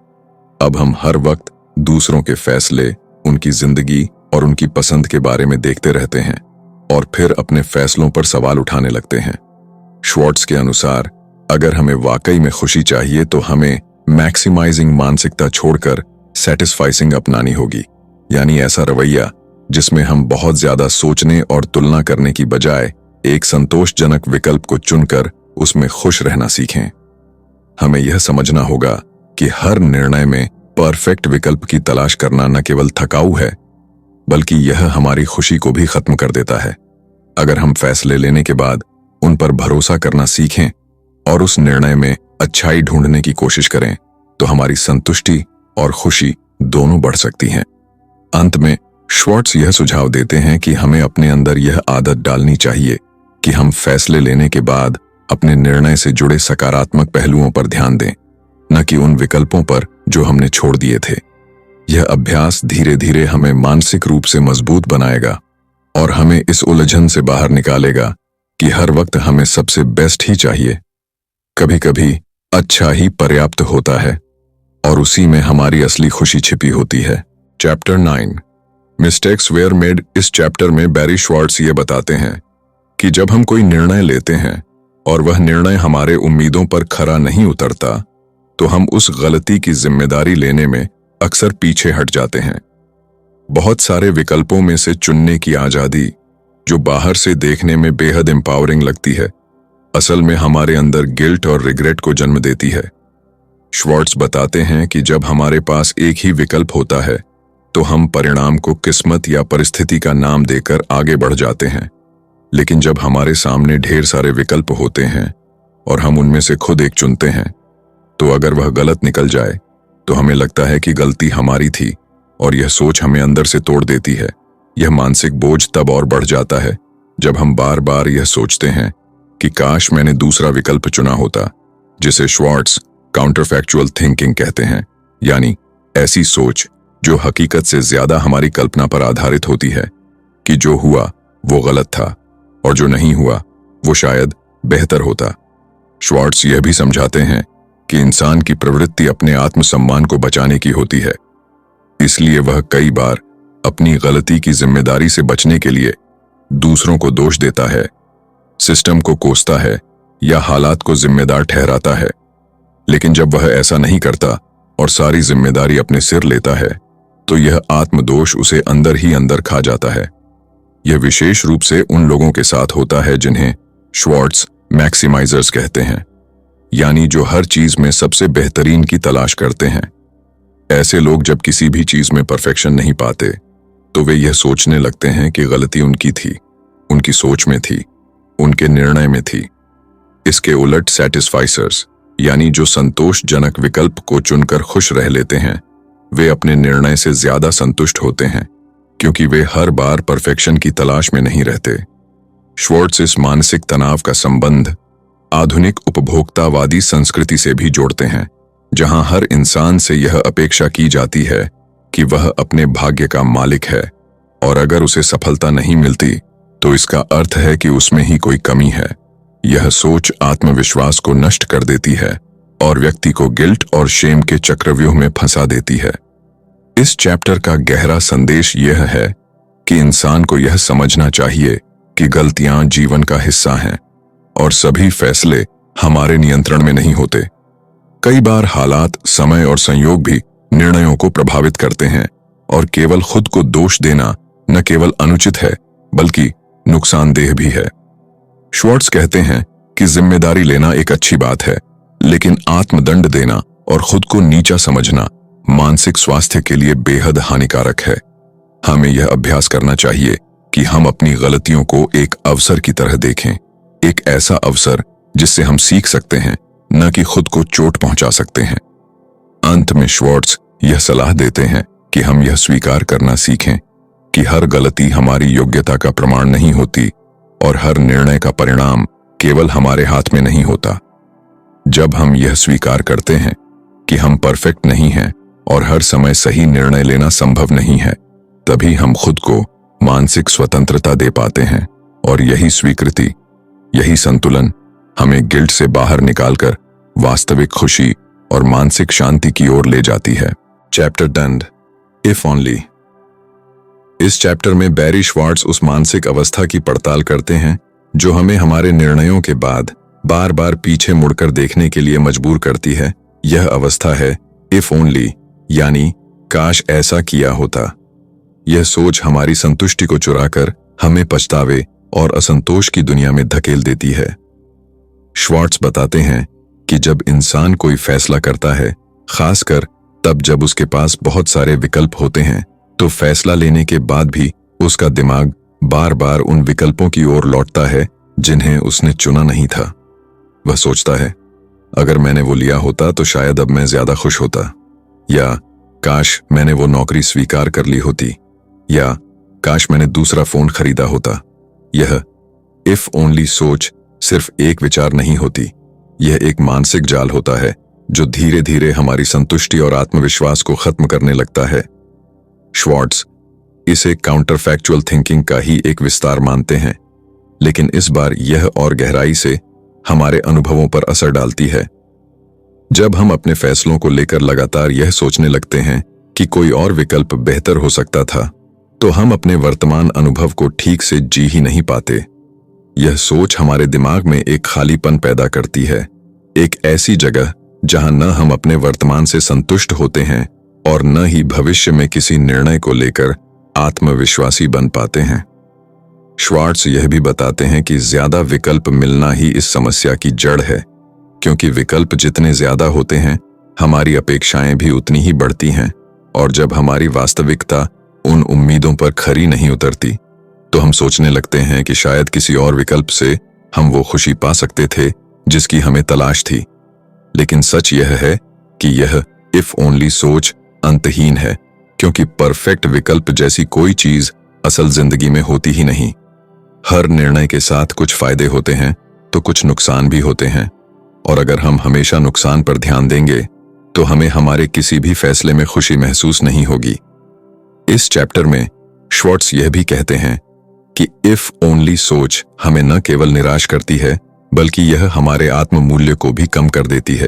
अब हम हर वक्त दूसरों के फैसले, उनकी जिंदगी और उनकी पसंद के बारे में देखते रहते हैं, और फिर अपने फैसलों पर सवाल उठाने लगते हैं। श्वार्ट्ज के अनुसार अगर हमें वाकई में खुशी चाहिए तो हमें मैक्सिमाइजिंग मानसिकता छोड़कर सैटिस्फाइसिंग अपनानी होगी, यानी ऐसा रवैया जिसमें हम बहुत ज्यादा सोचने और तुलना करने की बजाय एक संतोषजनक विकल्प को चुनकर उसमें खुश रहना सीखें। हमें यह समझना होगा कि हर निर्णय में परफेक्ट विकल्प की तलाश करना न केवल थकाऊ है, बल्कि यह हमारी खुशी को भी खत्म कर देता है। अगर हम फैसले लेने के बाद उन पर भरोसा करना सीखें और उस निर्णय में अच्छाई ढूंढने की कोशिश करें, तो हमारी संतुष्टि और खुशी दोनों बढ़ सकती हैं। अंत में श्वार्ट्ज यह सुझाव देते हैं कि हमें अपने अंदर यह आदत डालनी चाहिए कि हम फैसले लेने के बाद अपने निर्णय से जुड़े सकारात्मक पहलुओं पर ध्यान दें, न कि उन विकल्पों पर जो हमने छोड़ दिए थे। यह अभ्यास धीरे धीरे हमें मानसिक रूप से मजबूत बनाएगा और हमें इस उलझन से बाहर निकालेगा कि हर वक्त हमें सबसे बेस्ट ही चाहिए। कभी कभी अच्छा ही पर्याप्त होता है और उसी में हमारी असली खुशी छिपी होती है। Chapter 9 mistakes were made. इस चैप्टर में बैरी श्वार्ट्ज ये बताते हैं कि जब हम कोई निर्णय लेते हैं और वह निर्णय हमारे उम्मीदों पर खरा नहीं उतरता, तो हम उस गलती की जिम्मेदारी लेने में अक्सर पीछे हट जाते हैं। बहुत सारे विकल्पों में से चुनने की आजादी, जो बाहर से देखने में बेहद एम्पावरिंग लगती है, असल में हमारे अंदर गिल्ट और रिग्रेट को जन्म देती है। श्वार्ट्ज बताते हैं कि जब हमारे पास एक ही विकल्प होता है तो हम परिणाम को किस्मत या परिस्थिति का नाम देकर आगे बढ़ जाते हैं, लेकिन जब हमारे सामने ढेर सारे विकल्प होते हैं और हम उनमें से खुद एक चुनते हैं, तो अगर वह गलत निकल जाए तो हमें लगता है कि गलती हमारी थी और यह सोच हमें अंदर से तोड़ देती है। यह मानसिक बोझ तब और बढ़ जाता है जब हम बार बार यह सोचते हैं कि काश मैंने दूसरा विकल्प चुना होता, जिसे श्वार्ट्ज काउंटरफैक्चुअल थिंकिंग कहते हैं, यानी ऐसी सोच जो हकीकत से ज्यादा हमारी कल्पना पर आधारित होती है कि जो हुआ वो गलत था और जो नहीं हुआ वो शायद बेहतर होता। श्वार्ट्ज यह भी समझाते हैं कि इंसान की प्रवृत्ति अपने आत्मसम्मान को बचाने की होती है, इसलिए वह कई बार अपनी गलती की जिम्मेदारी से बचने के लिए दूसरों को दोष देता है, सिस्टम को कोसता है या हालात को जिम्मेदार ठहराता है। लेकिन जब वह ऐसा नहीं करता और सारी जिम्मेदारी अपने सिर लेता है, तो यह आत्मदोष उसे अंदर ही अंदर खा जाता है। यह विशेष रूप से उन लोगों के साथ होता है जिन्हें श्वार्ट्ज मैक्सिमाइजर्स कहते हैं, यानी जो हर चीज में सबसे बेहतरीन की तलाश करते हैं। ऐसे लोग जब किसी भी चीज में परफेक्शन नहीं पाते, तो वे यह सोचने लगते हैं कि गलती उनकी थी, उनकी सोच में थी, उनके निर्णय में थी। इसके उलट सैटिस्फाइसर्स, यानी जो संतोषजनक विकल्प को चुनकर खुश रह लेते हैं, वे अपने निर्णय से ज्यादा संतुष्ट होते हैं, क्योंकि वे हर बार परफेक्शन की तलाश में नहीं रहते। श्वार्ट्ज इस मानसिक तनाव का संबंध आधुनिक उपभोक्तावादी संस्कृति से भी जोड़ते हैं, जहां हर इंसान से यह अपेक्षा की जाती है कि वह अपने भाग्य का मालिक है, और अगर उसे सफलता नहीं मिलती तो इसका अर्थ है कि उसमें ही कोई कमी है। यह सोच आत्मविश्वास को नष्ट कर देती है और व्यक्ति को गिल्ट और शेम के चक्रव्यूह में फंसा देती है। इस चैप्टर का गहरा संदेश यह है कि इंसान को यह समझना चाहिए कि गलतियां जीवन का हिस्सा हैं और सभी फैसले हमारे नियंत्रण में नहीं होते। कई बार हालात, समय और संयोग भी निर्णयों को प्रभावित करते हैं, और केवल खुद को दोष देना न केवल अनुचित है बल्कि नुकसानदेह भी है। श्वार्ट्ज कहते हैं कि जिम्मेदारी लेना एक अच्छी बात है, लेकिन आत्मदंड देना और खुद को नीचा समझना मानसिक स्वास्थ्य के लिए बेहद हानिकारक है। हमें यह अभ्यास करना चाहिए कि हम अपनी गलतियों को एक अवसर की तरह देखें, एक ऐसा अवसर जिससे हम सीख सकते हैं, न कि खुद को चोट पहुंचा सकते हैं। अंत में श्वार्ट्ज यह सलाह देते हैं कि हम यह स्वीकार करना सीखें कि हर गलती हमारी योग्यता का प्रमाण नहीं होती और हर निर्णय का परिणाम केवल हमारे हाथ में नहीं होता। जब हम यह स्वीकार करते हैं कि हम परफेक्ट नहीं हैं और हर समय सही निर्णय लेना संभव नहीं है, तभी हम खुद को मानसिक स्वतंत्रता दे पाते हैं, और यही स्वीकृति, यही संतुलन हमें गिल्ट से बाहर निकालकर वास्तविक खुशी और मानसिक शांति की ओर ले जाती है। Chapter 10 if only. इस चैप्टर में बैरी श्वार्ट्ज उस मानसिक अवस्था की पड़ताल करते हैं जो हमें हमारे निर्णयों के बाद बार बार पीछे मुड़कर देखने के लिए मजबूर करती है। यह अवस्था है इफ ओनली, यानी काश ऐसा किया होता। यह सोच हमारी संतुष्टि को चुराकर हमें पछतावे और असंतोष की दुनिया में धकेल देती है। श्वार्ट्ज बताते हैं कि जब इंसान कोई फैसला करता है, खासकर तब जब उसके पास बहुत सारे विकल्प होते हैं, तो फैसला लेने के बाद भी उसका दिमाग बार बार उन विकल्पों की ओर लौटता है जिन्हें उसने चुना नहीं था। वह सोचता है, अगर मैंने वो लिया होता तो शायद अब मैं ज्यादा खुश होता, या काश मैंने वो नौकरी स्वीकार कर ली होती, या काश मैंने दूसरा फोन खरीदा होता। यह इफ ओनली सोच सिर्फ एक विचार नहीं होती, यह एक मानसिक जाल होता है जो धीरे धीरे हमारी संतुष्टि और आत्मविश्वास को खत्म करने लगता है। श्वार्ट्ज इसे काउंटर फैक्चुअल थिंकिंग का ही एक विस्तार मानते हैं, लेकिन इस बार यह और गहराई से हमारे अनुभवों पर असर डालती है। जब हम अपने फैसलों को लेकर लगातार यह सोचने लगते हैं कि कोई और विकल्प बेहतर हो सकता था, तो हम अपने वर्तमान अनुभव को ठीक से जी ही नहीं पाते। यह सोच हमारे दिमाग में एक खालीपन पैदा करती है, एक ऐसी जगह जहां न हम अपने वर्तमान से संतुष्ट होते हैं और न ही भविष्य में किसी निर्णय को लेकर आत्मविश्वासी बन पाते हैं। श्वार्ट्ज यह भी बताते हैं कि ज्यादा विकल्प मिलना ही इस समस्या की जड़ है, क्योंकि विकल्प जितने ज्यादा होते हैं, हमारी अपेक्षाएं भी उतनी ही बढ़ती हैं, और जब हमारी वास्तविकता उन उम्मीदों पर खरी नहीं उतरती, तो हम सोचने लगते हैं कि शायद किसी और विकल्प से हम वो खुशी पा सकते थे जिसकी हमें तलाश थी। लेकिन सच यह है कि यह इफ ओनली सोच अंतहीन है, क्योंकि परफेक्ट विकल्प जैसी कोई चीज असल जिंदगी में होती ही नहीं। हर निर्णय के साथ कुछ फायदे होते हैं तो कुछ नुकसान भी होते हैं, और अगर हम हमेशा नुकसान पर ध्यान देंगे तो हमें हमारे किसी भी फैसले में खुशी महसूस नहीं होगी। इस चैप्टर में श्वार्ट्ज यह भी कहते हैं कि इफ ओनली सोच हमें न केवल निराश करती है, बल्कि यह हमारे आत्म मूल्य को भी कम कर देती है।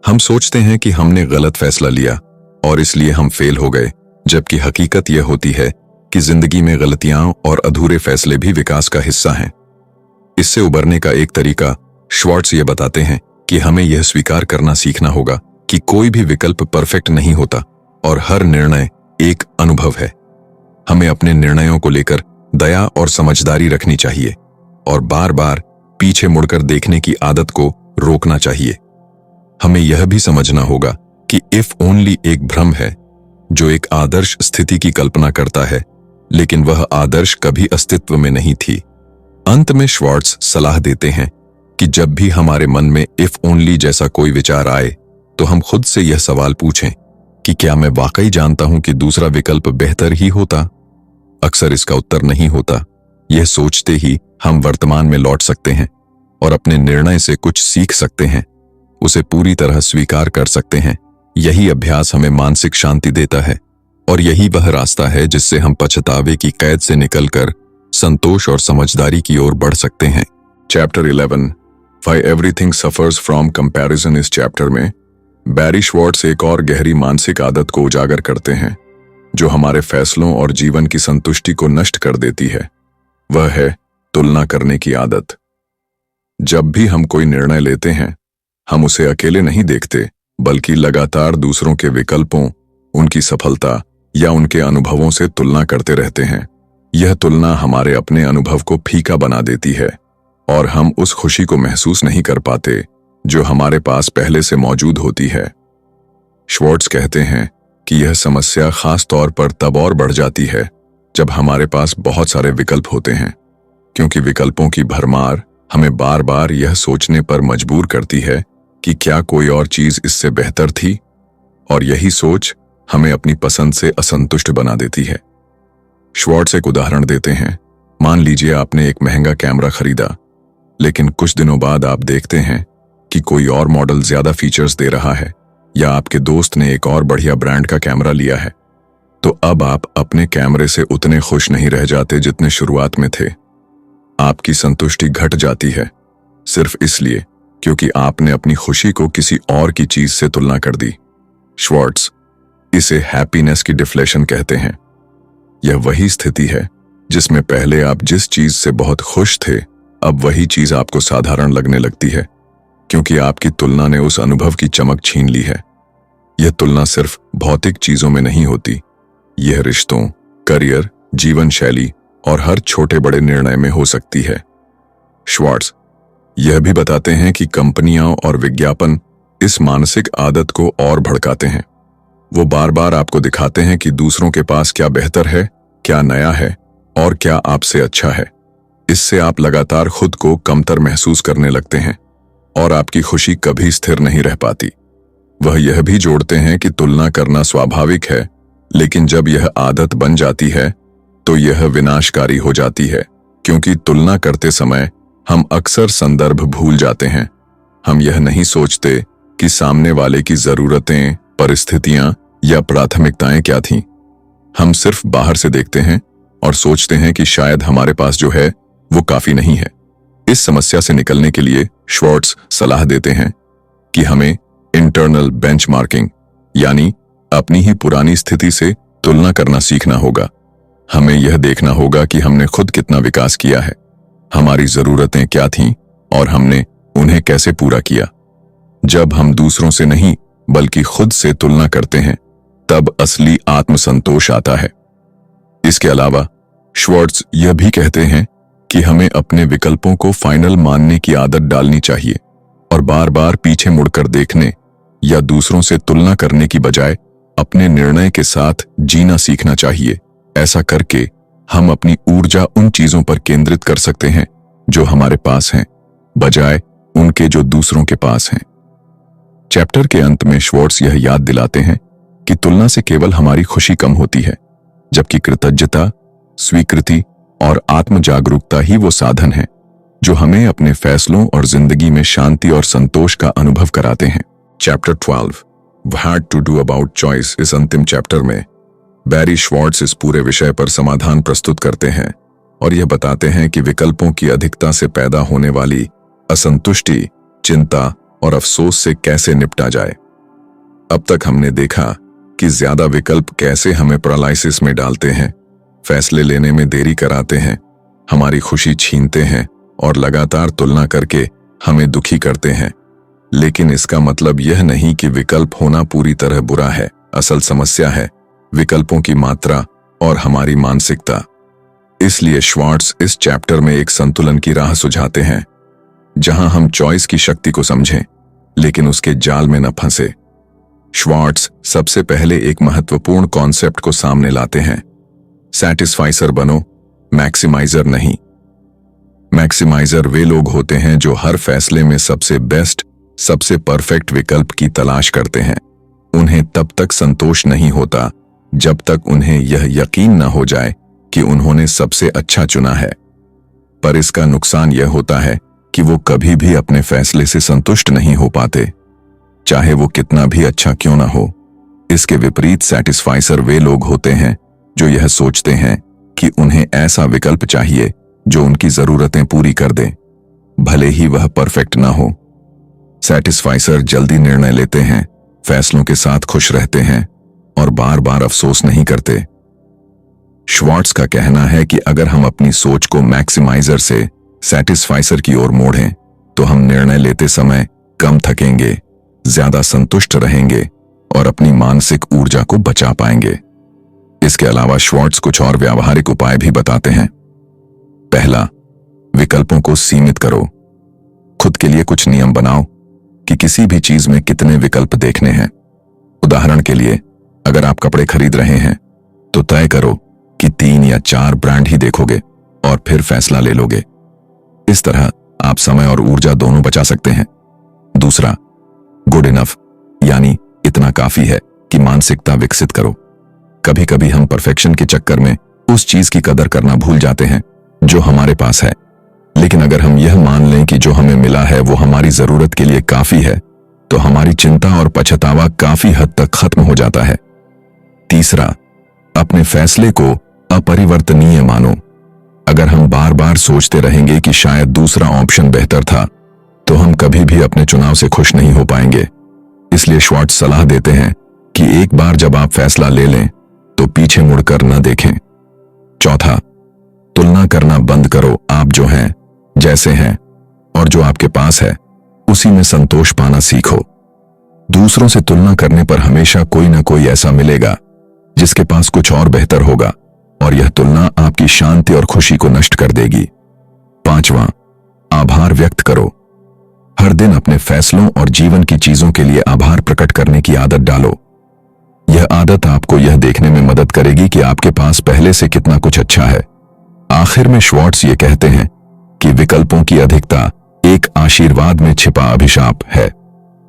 हम सोचते हैं कि हमने गलत फैसला लिया और इसलिए हम फेल हो गए, जबकि हकीकत यह होती है कि जिंदगी में गलतियां और अधूरे फैसले भी विकास का हिस्सा हैं। इससे उबरने का एक तरीका श्वार्ट्ज ये बताते हैं कि हमें यह स्वीकार करना सीखना होगा कि कोई भी विकल्प परफेक्ट नहीं होता और हर निर्णय एक अनुभव है। हमें अपने निर्णयों को लेकर दया और समझदारी रखनी चाहिए और बार बार पीछे मुड़कर देखने की आदत को रोकना चाहिए। हमें यह भी समझना होगा कि इफ ओनली एक भ्रम है जो एक आदर्श स्थिति की कल्पना करता है, लेकिन वह आदर्श कभी अस्तित्व में नहीं थी। अंत में श्वार्ट्ज सलाह देते हैं कि जब भी हमारे मन में इफ ओनली जैसा कोई विचार आए, तो हम खुद से यह सवाल पूछें कि क्या मैं वाकई जानता हूं कि दूसरा विकल्प बेहतर ही होता? अक्सर इसका उत्तर नहीं होता। यह सोचते ही हम वर्तमान में लौट सकते हैं और अपने निर्णय से कुछ सीख सकते हैं, उसे पूरी तरह स्वीकार कर सकते हैं। यही अभ्यास हमें मानसिक शांति देता है और यही वह रास्ता है जिससे हम पछतावे की कैद से निकलकर संतोष और समझदारी की ओर बढ़ सकते हैं। Chapter 11 Why Everything Suffers From Comparison। इस चैप्टर में बैरी श्वार्ट्ज एक और गहरी मानसिक आदत को उजागर करते हैं जो हमारे फैसलों और जीवन की संतुष्टि को नष्ट कर देती है। वह है तुलना करने की आदत। जब भी हम कोई निर्णय लेते हैं, हम उसे अकेले नहीं देखते, बल्कि लगातार दूसरों के विकल्पों, उनकी सफलता या उनके अनुभवों से तुलना करते रहते हैं। यह तुलना हमारे अपने अनुभव को फीका बना देती है और हम उस खुशी को महसूस नहीं कर पाते जो हमारे पास पहले से मौजूद होती है। श्वार्ट्ज कहते हैं कि यह समस्या खास तौर पर तब और बढ़ जाती है जब हमारे पास बहुत सारे विकल्प होते हैं, क्योंकि विकल्पों की भरमार हमें बार बार यह सोचने पर मजबूर करती है कि क्या कोई और चीज इससे बेहतर थी, और यही सोच हमें अपनी पसंद से असंतुष्ट बना देती है। श्वार्ट्ज एक उदाहरण देते हैं। मान लीजिए आपने एक महंगा कैमरा खरीदा, लेकिन कुछ दिनों बाद आप देखते हैं कि कोई और मॉडल ज्यादा फीचर्स दे रहा है, या आपके दोस्त ने एक और बढ़िया ब्रांड का कैमरा लिया है। तो अब आप अपने कैमरे से उतने खुश नहीं रह जाते जितने शुरुआत में थे। आपकी संतुष्टि घट जाती है सिर्फ इसलिए क्योंकि आपने अपनी खुशी को किसी और की चीज से तुलना कर दी। श्वार्ट्ज इसे हैप्पीनेस की डिफ्लेशन कहते हैं। यह वही स्थिति है जिसमें पहले आप जिस चीज से बहुत खुश थे, अब वही चीज आपको साधारण लगने लगती है, क्योंकि आपकी तुलना ने उस अनुभव की चमक छीन ली है। यह तुलना सिर्फ भौतिक चीजों में नहीं होती, यह रिश्तों, करियर, जीवन शैली और हर छोटे बड़े निर्णय में हो सकती है। श्वार्ट्ज यह भी बताते हैं कि कंपनियां और विज्ञापन इस मानसिक आदत को और भड़काते हैं। वो बार बार आपको दिखाते हैं कि दूसरों के पास क्या बेहतर है, क्या नया है और क्या आपसे अच्छा है। इससे आप लगातार खुद को कमतर महसूस करने लगते हैं और आपकी खुशी कभी स्थिर नहीं रह पाती। वह यह भी जोड़ते हैं कि तुलना करना स्वाभाविक है, लेकिन जब यह आदत बन जाती है तो यह विनाशकारी हो जाती है, क्योंकि तुलना करते समय हम अक्सर संदर्भ भूल जाते हैं। हम यह नहीं सोचते कि सामने वाले की जरूरतें, परिस्थितियां या प्राथमिकताएं क्या थीं। हम सिर्फ बाहर से देखते हैं और सोचते हैं कि शायद हमारे पास जो है वो काफी नहीं है। इस समस्या से निकलने के लिए श्वार्ट्ज सलाह देते हैं कि हमें इंटरनल बेंचमार्किंग यानी अपनी ही पुरानी स्थिति से तुलना करना सीखना होगा। हमें यह देखना होगा कि हमने खुद कितना विकास किया है, हमारी जरूरतें क्या थीं और हमने उन्हें कैसे पूरा किया। जब हम दूसरों से नहीं बल्कि खुद से तुलना करते हैं, तब असली आत्मसंतोष आता है। इसके अलावा श्वार्ट्ज यह भी कहते हैं कि हमें अपने विकल्पों को फाइनल मानने की आदत डालनी चाहिए और बार बार पीछे मुड़कर देखने या दूसरों से तुलना करने की बजाय अपने निर्णय के साथ जीना सीखना चाहिए। ऐसा करके हम अपनी ऊर्जा उन चीजों पर केंद्रित कर सकते हैं जो हमारे पास हैं, बजाय उनके जो दूसरों के पास हैं। चैप्टर के अंत में श्वार्ट्ज यह याद दिलाते हैं कि तुलना से केवल हमारी खुशी कम होती है, जबकि कृतज्ञता, स्वीकृति और आत्म जागरूकता ही वो साधन है जो हमें अपने फैसलों और जिंदगी में शांति और संतोष का अनुभव कराते हैं। Chapter 12 what to do about choice इस अंतिम चैप्टर में बैरी श्वार्ट्ज इस पूरे विषय पर समाधान प्रस्तुत करते हैं और यह बताते हैं कि विकल्पों की अधिकता से पैदा होने वाली असंतुष्टि, चिंता और अफसोस से कैसे निपटा जाए। अब तक हमने देखा कि ज्यादा विकल्प कैसे हमें पैरालिसिस में डालते हैं, फैसले लेने में देरी कराते हैं, हमारी खुशी छीनते हैं और लगातार तुलना करके हमें दुखी करते हैं। लेकिन इसका मतलब यह नहीं कि विकल्प होना पूरी तरह बुरा है। असल समस्या है विकल्पों की मात्रा और हमारी मानसिकता। इसलिए श्वार्ट्ज इस चैप्टर में एक संतुलन की राह सुझाते हैं, जहां हम चॉइस की शक्ति को समझें लेकिन उसके जाल में न फंसे। श्वार्ट्ज सबसे पहले एक महत्वपूर्ण कॉन्सेप्ट को सामने लाते हैं, सैटिस्फाइसर बनो, मैक्सिमाइजर नहीं। मैक्सिमाइजर वे लोग होते हैं जो हर फैसले में सबसे बेस्ट, सबसे परफेक्ट विकल्प की तलाश करते हैं। उन्हें तब तक संतोष नहीं होता जब तक उन्हें यह यकीन न हो जाए कि उन्होंने सबसे अच्छा चुना है। पर इसका नुकसान यह होता है कि वो कभी भी अपने फैसले से संतुष्ट नहीं हो पाते, चाहे वो कितना भी अच्छा क्यों ना हो। इसके विपरीत सैटिस्फाइसर वे लोग होते हैं जो यह सोचते हैं कि उन्हें ऐसा विकल्प चाहिए जो उनकी जरूरतें पूरी कर दे, भले ही वह परफेक्ट ना हो। सैटिस्फाइसर जल्दी निर्णय लेते हैं, फैसलों के साथ खुश रहते हैं और बार बार अफसोस नहीं करते। श्वार्ट्ज का कहना है कि अगर हम अपनी सोच को मैक्सिमाइजर से सैटिस्फाइसर की ओर मोड़ें तो हम निर्णय लेते समय कम थकेंगे, ज्यादा संतुष्ट रहेंगे और अपनी मानसिक ऊर्जा को बचा पाएंगे। इसके अलावा श्वार्ट्ज कुछ और व्यावहारिक उपाय भी बताते हैं। पहला, विकल्पों को सीमित करो। खुद के लिए कुछ नियम बनाओ कि किसी भी चीज में कितने विकल्प देखने हैं। उदाहरण के लिए, अगर आप कपड़े खरीद रहे हैं तो तय करो कि 3 या 4 ब्रांड ही देखोगे और फिर फैसला ले लोगे। इस तरह आप समय और ऊर्जा दोनों बचा सकते हैं। दूसरा, गुड इनफ यानी इतना काफी है कि मानसिकता विकसित करो। कभी कभी हम परफेक्शन के चक्कर में उस चीज की कदर करना भूल जाते हैं जो हमारे पास है, लेकिन अगर हम यह मान लें कि जो हमें मिला है वो हमारी जरूरत के लिए काफी है, तो हमारी चिंता और पछतावा काफी हद तक खत्म हो जाता है। तीसरा, अपने फैसले को अपरिवर्तनीय मानो। अगर हम बार बार सोचते रहेंगे कि शायद दूसरा ऑप्शन बेहतर था, तो हम कभी भी अपने चुनाव से खुश नहीं हो पाएंगे। इसलिए श्वार्ट्ज सलाह देते हैं कि एक बार जब आप फैसला ले लें तो पीछे मुड़कर न देखें, चौथा, तुलना करना बंद करो। आप जो हैं, जैसे हैं और जो आपके पास है उसी में संतोष पाना सीखो। दूसरों से तुलना करने पर हमेशा कोई ना कोई ऐसा मिलेगा जिसके पास कुछ और बेहतर होगा, और यह तुलना आपकी शांति और खुशी को नष्ट कर देगी। पांचवां, आभार व्यक्त करो। हर दिन अपने फैसलों और जीवन की चीजों के लिए आभार प्रकट करने की आदत डालो। यह आदत आपको यह देखने में मदद करेगी कि आपके पास पहले से कितना कुछ अच्छा है। आखिर में श्वार्ट्ज ये कहते हैं कि विकल्पों की अधिकता एक आशीर्वाद में छिपा अभिशाप है।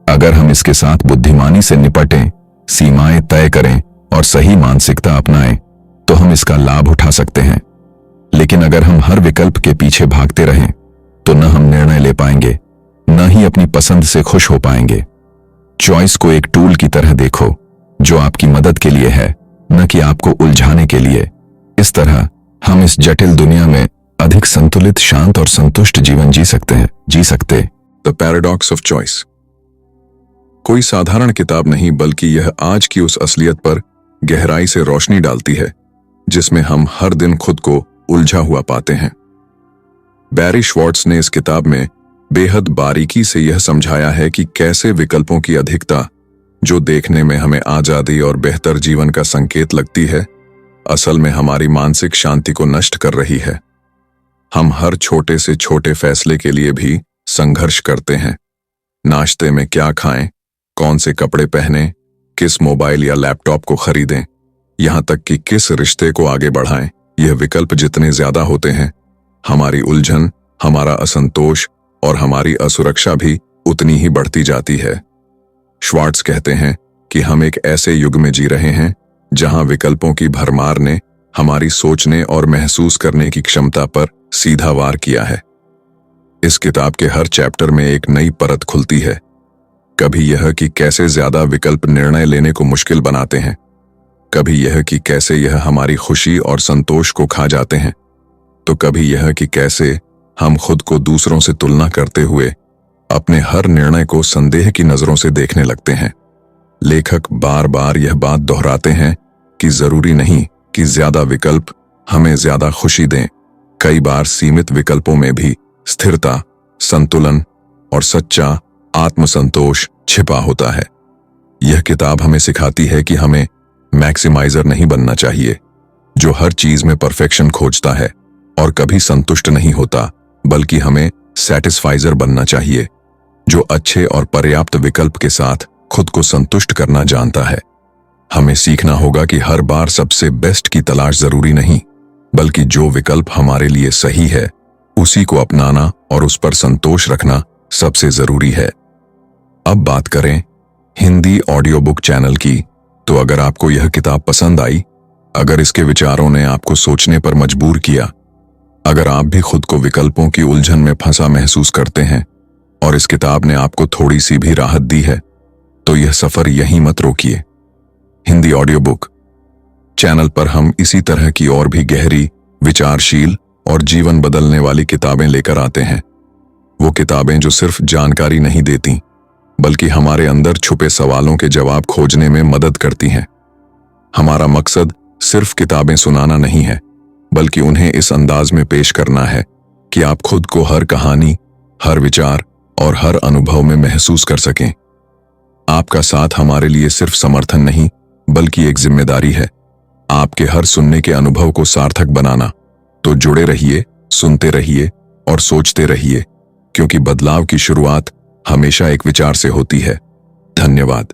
अगर हम इसके साथ बुद्धिमानी से निपटें, सीमाएं तय करें और सही मानसिकता अपनाएं, तो हम इसका लाभ उठा सकते हैं। लेकिन अगर हम हर विकल्प के पीछे भागते रहें, तो न हम निर्णय ले पाएंगे, न ही अपनी पसंद से खुश हो पाएंगे। चॉइस को एक टूल की तरह देखो, जो आपकी मदद के लिए है, न कि आपको उलझाने के लिए। इस तरह हम इस जटिल दुनिया में अधिक संतुलित, शांत और संतुष्ट जीवन जी सकते। द पैराडॉक्स ऑफ चॉइस कोई साधारण किताब नहीं, बल्कि यह आज की उस असलियत पर गहराई से रोशनी डालती है जिसमें हम हर दिन खुद को उलझा हुआ पाते हैं। बैरी श्वार्ट्ज ने इस किताब में बेहद बारीकी से यह समझाया है कि कैसे विकल्पों की अधिकता, जो देखने में हमें आजादी और बेहतर जीवन का संकेत लगती है, असल में हमारी मानसिक शांति को नष्ट कर रही है। हम हर छोटे से छोटे फैसले के लिए भी संघर्ष करते हैं। नाश्ते में क्या खाएं, कौन से कपड़े पहनें, किस मोबाइल या लैपटॉप को खरीदें, यहां तक कि किस रिश्ते को आगे बढ़ाएं। यह विकल्प जितने ज्यादा होते हैं, हमारी उलझन, हमारा असंतोष और हमारी असुरक्षा भी उतनी ही बढ़ती जाती है। श्वार्ट्ज कहते हैं कि हम एक ऐसे युग में जी रहे हैं जहां विकल्पों की भरमार ने हमारी सोचने और महसूस करने की क्षमता पर सीधा वार किया है। इस किताब के हर चैप्टर में एक नई परत खुलती है। कभी यह कि कैसे ज्यादा विकल्प निर्णय लेने को मुश्किल बनाते हैं, कभी यह कि कैसे यह हमारी खुशी और संतोष को खा जाते हैं, तो कभी यह कि कैसे हम खुद को दूसरों से तुलना करते हुए अपने हर निर्णय को संदेह की नजरों से देखने लगते हैं। लेखक बार बार यह बात दोहराते हैं कि जरूरी नहीं कि ज्यादा विकल्प हमें ज्यादा खुशी दें। कई बार सीमित विकल्पों में भी स्थिरता, संतुलन और सच्चा आत्मसंतोष छिपा होता है। यह किताब हमें सिखाती है कि हमें मैक्सिमाइजर नहीं बनना चाहिए, जो हर चीज में परफेक्शन खोजता है और कभी संतुष्ट नहीं होता, बल्कि हमें सैटिस्फाइजर बनना चाहिए, जो अच्छे और पर्याप्त विकल्प के साथ खुद को संतुष्ट करना जानता है। हमें सीखना होगा कि हर बार सबसे बेस्ट की तलाश जरूरी नहीं, बल्कि जो विकल्प हमारे लिए सही है उसी को अपनाना और उस पर संतोष रखना सबसे जरूरी है। अब बात करें हिंदी ऑडियो बुक चैनल की, तो अगर आपको यह किताब पसंद आई, अगर इसके विचारों ने आपको सोचने पर मजबूर किया, अगर आप भी खुद को विकल्पों की उलझन में फंसा महसूस करते हैं और इस किताब ने आपको थोड़ी सी भी राहत दी है, तो यह सफर यहीं मत रोकिए। हिंदी ऑडियो बुक चैनल पर हम इसी तरह की और भी गहरी, विचारशील और जीवन बदलने वाली किताबें लेकर आते हैं। वो किताबें जो सिर्फ जानकारी नहीं देती, बल्कि हमारे अंदर छुपे सवालों के जवाब खोजने में मदद करती हैं। हमारा मकसद सिर्फ किताबें सुनाना नहीं है, बल्कि उन्हें इस अंदाज में पेश करना है कि आप खुद को हर कहानी, हर विचार और हर अनुभव में महसूस कर सकें। आपका साथ हमारे लिए सिर्फ समर्थन नहीं, बल्कि एक जिम्मेदारी है, आपके हर सुनने के अनुभव को सार्थक बनाना। तो जुड़े रहिए, सुनते रहिए और सोचते रहिए, क्योंकि बदलाव की शुरुआत हमेशा एक विचार से होती है। धन्यवाद।